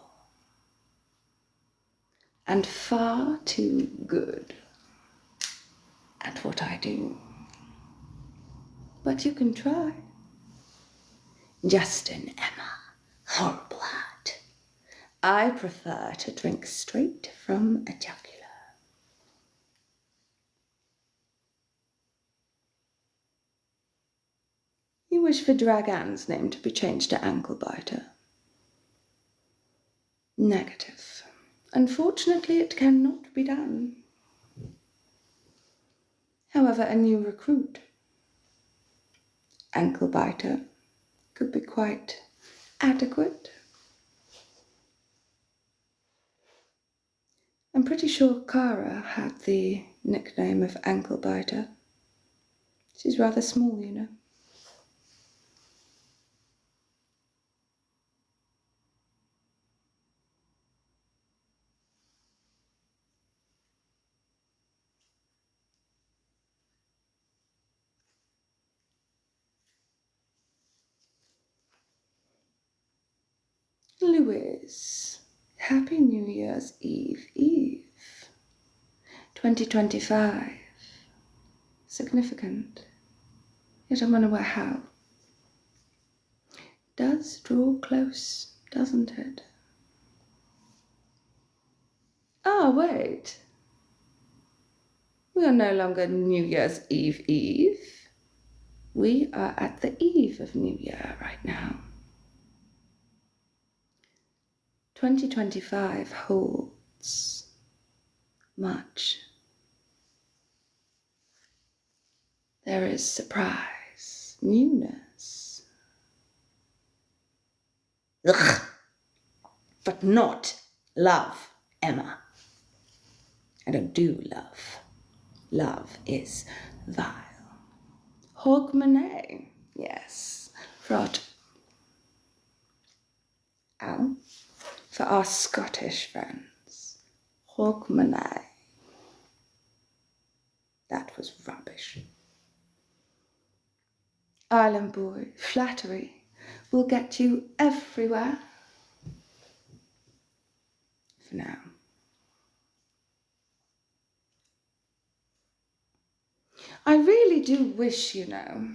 [SPEAKER 1] and far too good at what I do. But you can try. Justin, Emma, horrible heart. I prefer to drink straight from a jugular. You wish for Dragan's name to be changed to Anklebiter? Negative. Unfortunately, it cannot be done. However, a new recruit, Anklebiter, could be quite adequate. I'm pretty sure Kara had the nickname of Anklebiter. She's rather small, you know. Louise, Happy New Year's Eve. 2025. Significant. Yet I'm unaware how. Does draw close, doesn't it? Ah, wait. We are no longer New Year's Eve. We are at the eve of New Year right now. 2025 holds much. There is surprise, newness. Ugh. But not Love, Emma. I don't do love. Love is vile. Hogmanay, yes. Frot. Ow. For our Scottish friends. Hogmanay. That was rubbish. Island boy, flattery will get you everywhere. For now. I really do wish, that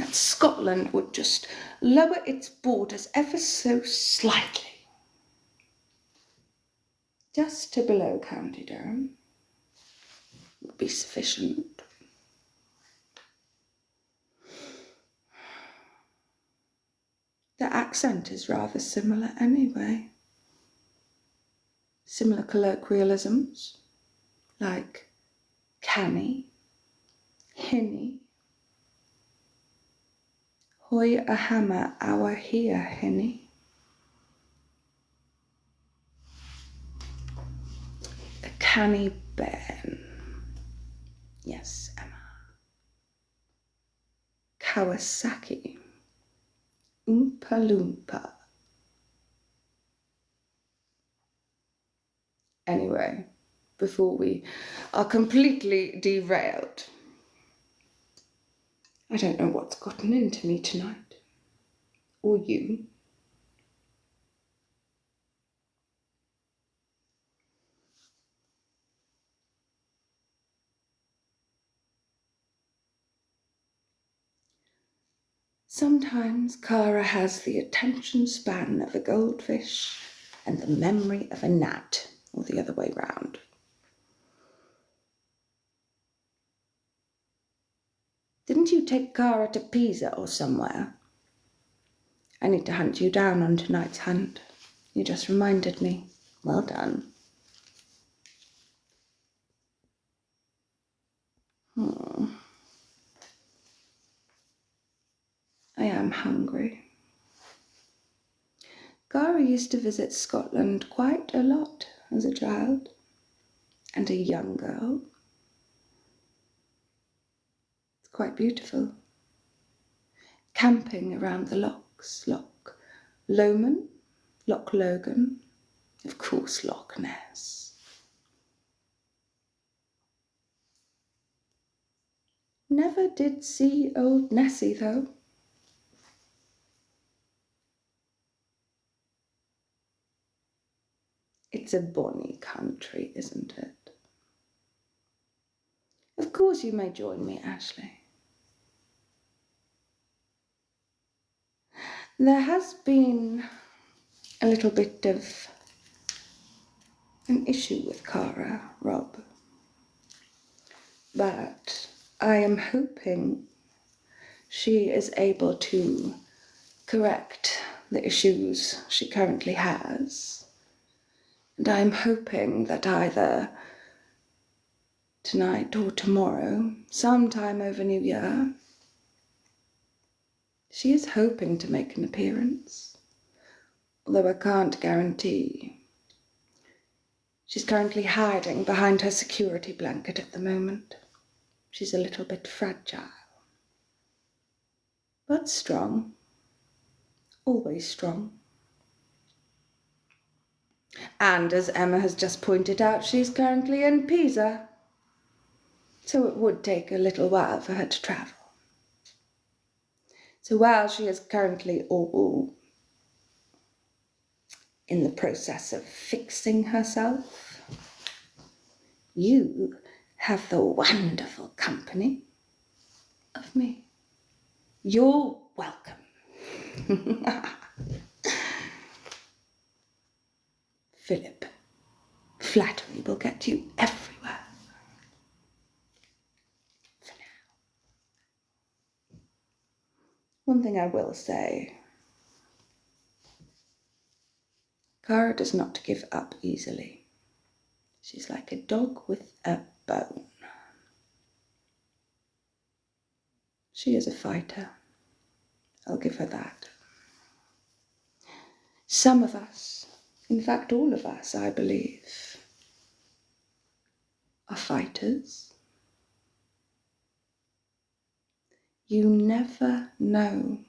[SPEAKER 1] Scotland would just lower its borders ever so slightly. Just to below County Durham would be sufficient. The accent is rather similar anyway. Similar colloquialisms like canny, hinny, hoi a hammer our here hinny. A canny ben. Yes, Emma. Kawasaki. Oompa Loompa. Anyway, before we are completely derailed, I don't know what's gotten into me tonight. Or you. Sometimes Kara has the attention span of a goldfish and the memory of a gnat, or the other way round. Didn't you take Kara to Pisa or somewhere? I need to hunt you down on tonight's hunt. You just reminded me. Well done. I am hungry. Kara used to visit Scotland quite a lot as a child and a young girl. It's quite beautiful. Camping around the lochs, Loch Lomond, Loch Logan, of course Loch Ness. Never did see old Nessie though. It's a bonny country, isn't it? Of course you may join me, Ashley. There has been a little bit of an issue with Kara, Rob. But I am hoping she is able to correct the issues she currently has. And I'm hoping that either tonight or tomorrow, sometime over New Year, she is hoping to make an appearance, although I can't guarantee. She's currently hiding behind her security blanket at the moment. She's a little bit fragile, but strong, always strong. And as Emma has just pointed out, she's currently in Pisa, so it would take a little while for her to travel. So while she is currently all in the process of fixing herself, you have the wonderful company of me. You're welcome. Philip, flattery will get you everywhere. For now. One thing I will say, Kara does not give up easily. She's like a dog with a bone. She is a fighter. I'll give her that. Some of us In fact, all of us, I believe, are fighters. You never know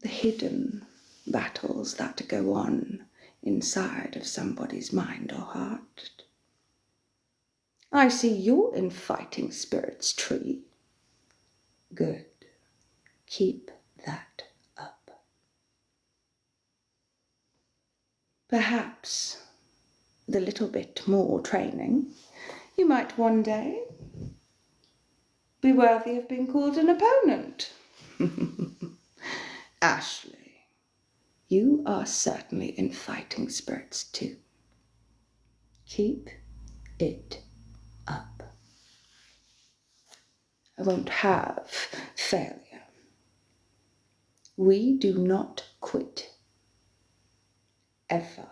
[SPEAKER 1] the hidden battles that go on inside of somebody's mind or heart. I see you're in fighting spirits tree. Good. Keep that up. Perhaps with a little bit more training, you might one day be worthy of being called an opponent. Ashley, you are certainly in fighting spirits too. Keep it up. I won't have failure. We do not quit. Ever.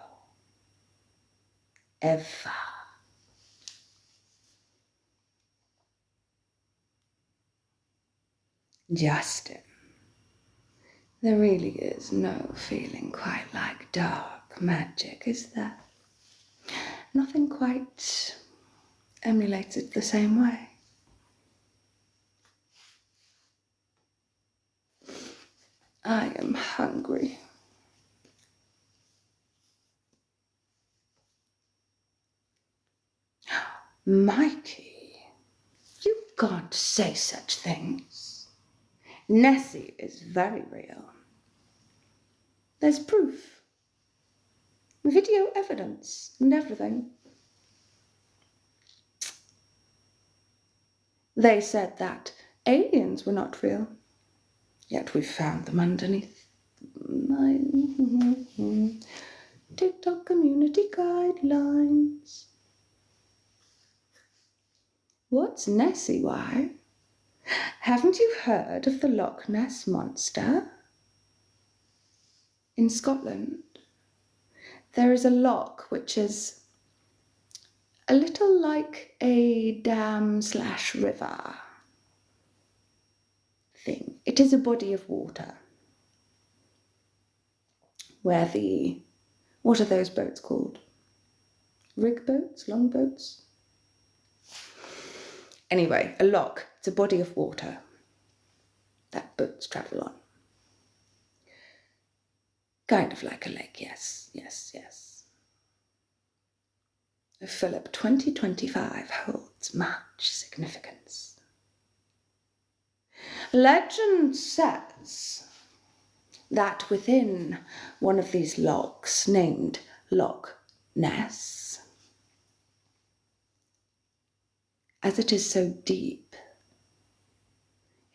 [SPEAKER 1] Ever. Justin, there really is no feeling quite like dark magic, is there? Nothing quite emulates it the same way. I am hungry. Mikey, you can't say such things. Nessie is very real. There's proof, video evidence, and everything. They said that aliens were not real, yet we found them underneath my TikTok community guidelines. What's Nessie, why? Haven't you heard of the Loch Ness Monster? In Scotland, there is a loch which is a little like a dam/river thing. It is a body of water where what are those boats called? Rig boats? Long boats? Anyway, a loch, it's a body of water that boats travel on. Kind of like a lake, yes. Philip 2025 holds much significance. Legend says that within one of these lochs, named Loch Ness, as it is so deep,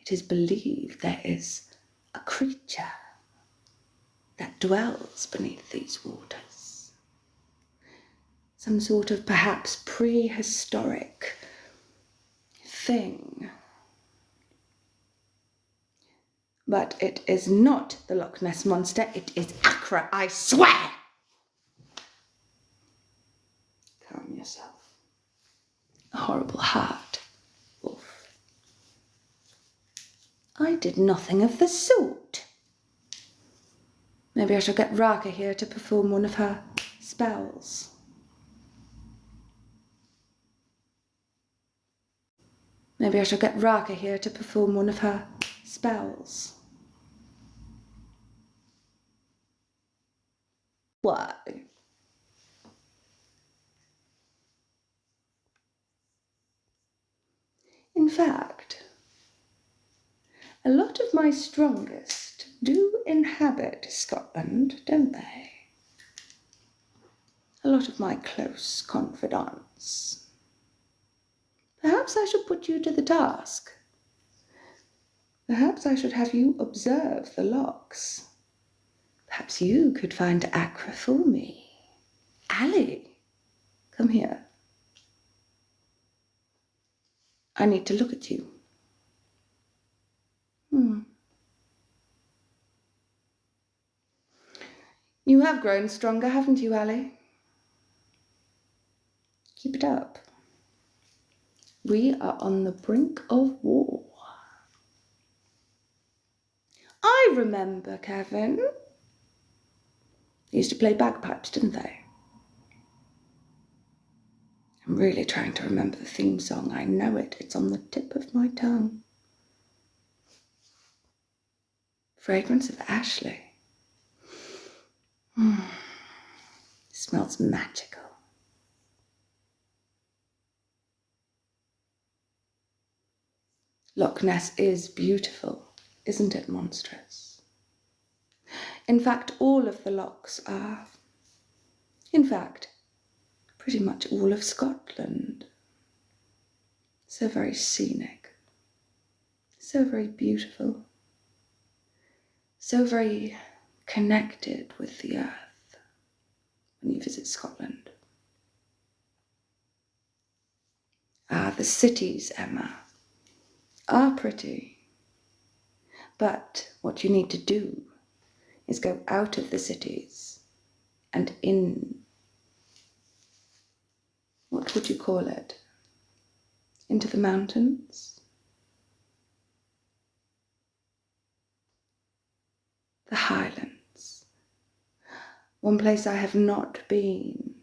[SPEAKER 1] it is believed there is a creature that dwells beneath these waters. Some sort of perhaps prehistoric thing. But it is not the Loch Ness Monster, it is Accra, I swear! Calm yourself. A horrible heart, wolf. I did nothing of the sort. Maybe I shall get Raka here to perform one of her spells. Maybe I shall get Raka here to perform one of her spells. Why? In fact, a lot of my strongest do inhabit Scotland, don't they? A lot of my close confidants. Perhaps I should put you to the task. Perhaps I should have you observe the locks. Perhaps you could find Accra for me. Ali, come here. I need to look at you. You have grown stronger, haven't you, Ali? Keep it up. We are on the brink of war. I remember, Kevin. They used to play bagpipes, didn't they? I'm really trying to remember the theme song. I know it. It's on the tip of my tongue. Fragrance of Ashley. Smells magical. Loch Ness is beautiful, isn't it monstrous? In fact, all of the lochs are. In fact, pretty much all of Scotland. So very scenic, so very beautiful, so very connected with the earth when you visit Scotland. The cities, Emma, are pretty, but what you need to do is go out of the cities and in, what would you call it? Into the mountains? The Highlands. One place I have not been,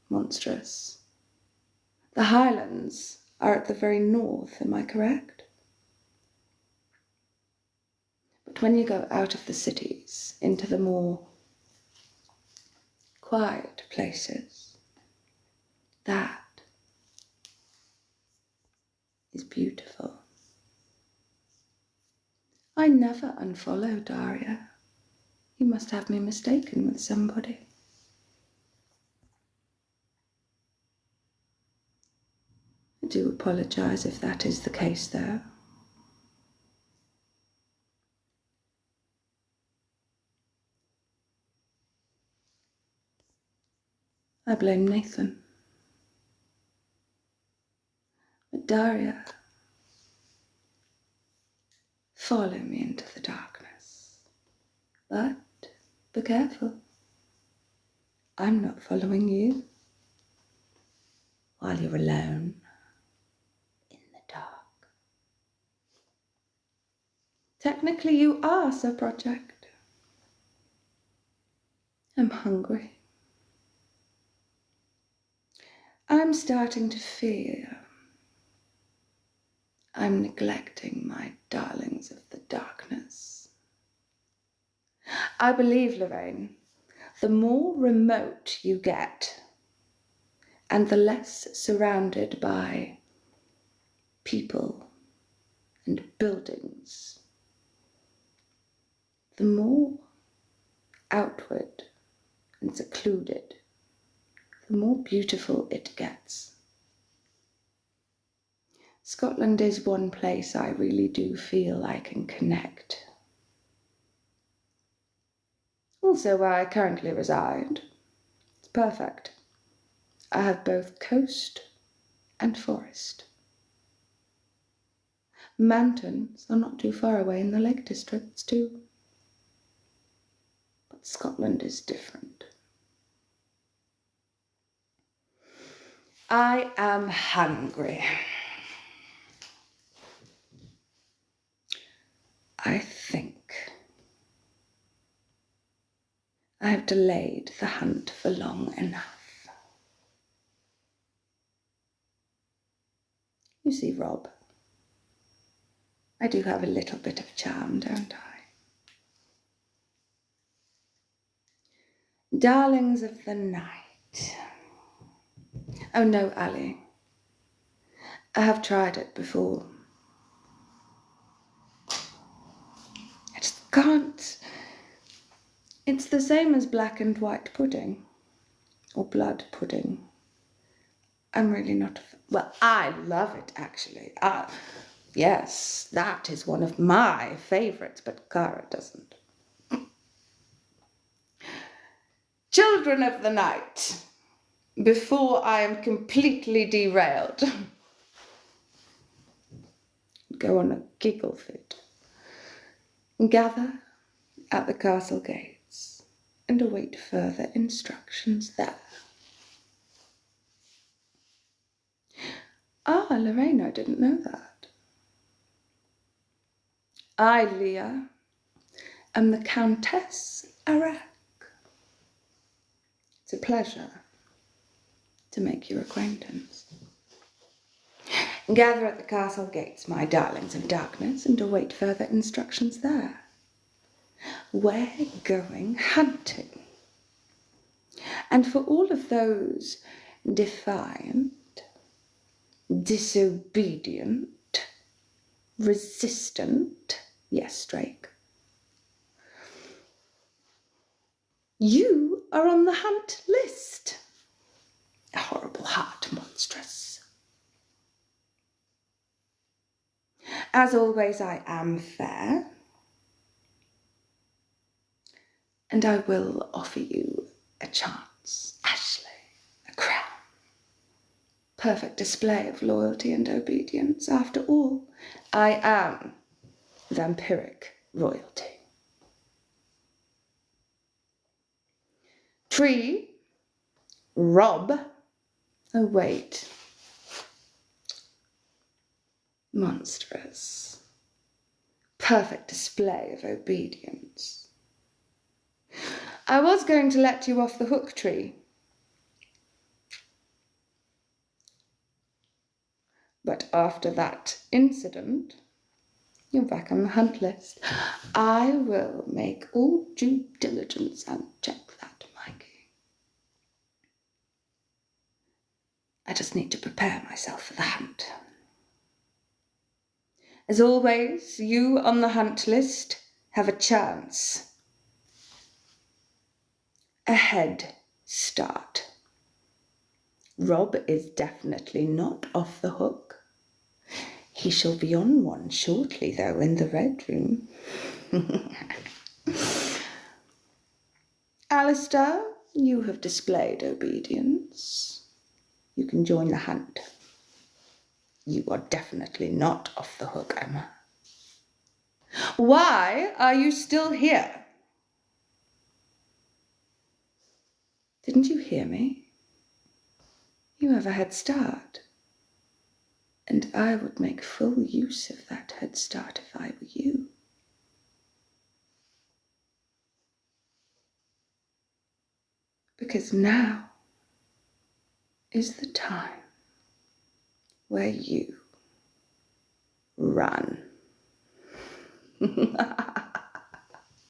[SPEAKER 1] monstrous. The Highlands are at the very north, am I correct? But when you go out of the cities into the more quiet places, that is beautiful. I never unfollow Daria. You must have me mistaken with somebody. I do apologise if that is the case, though. I blame Nathan. But Daria, follow me into the darkness. But be careful. I'm not following you while you're alone in the dark. Technically, you are, Sir Project. I'm hungry. I'm starting to fear I'm neglecting my darlings of the darkness. I believe, Lorraine, the more remote you get, and the less surrounded by people and buildings, the more outward and secluded, the more beautiful it gets. Scotland is one place I really do feel I can connect. Also where I currently reside. It's perfect. I have both coast and forest. Mountains are not too far away in the Lake Districts too. But Scotland is different. I am hungry. I think I have delayed the hunt for long enough. You see, Rob, I do have a little bit of charm, don't I? Darlings of the night. Oh no, Ali. I have tried it before. I just can't. It's the same as black and white pudding, or blood pudding. I'm really not, well, I love it actually. Yes, that is one of my favourites, but Kara doesn't. Children of the night, before I am completely derailed, go on a giggle fit, gather at the castle gates and await further instructions there. Ah, Lorraine, I didn't know that. I, Leah, am the Countess Arak. It's a pleasure to make your acquaintance. Gather at the castle gates, my darlings of darkness, and await further instructions there. We're going hunting. And for all of those defiant, disobedient, resistant, yes, Drake, you are on the hunt list. A horrible heart, monstrous. As always, I am fair, and I will offer you a chance, Ashley, a crown. Perfect display of loyalty and obedience. After all, I am vampiric royalty. Tree, Rob, oh wait, monstrous. Perfect display of obedience. I was going to let you off the hook, Tree. But after that incident, you're back on the hunt list. I will make all due diligence and check that, Mikey. I just need to prepare myself for the hunt. As always, you on the hunt list have a chance. A head start. Rob is definitely not off the hook. He shall be on one shortly, though, in the Red Room. Alistair, you have displayed obedience. You can join the hunt. You are definitely not off the hook, Emma. Why are you still here? Didn't you hear me? You have a head start. And I would make full use of that head start if I were you. Because now is the time where you run.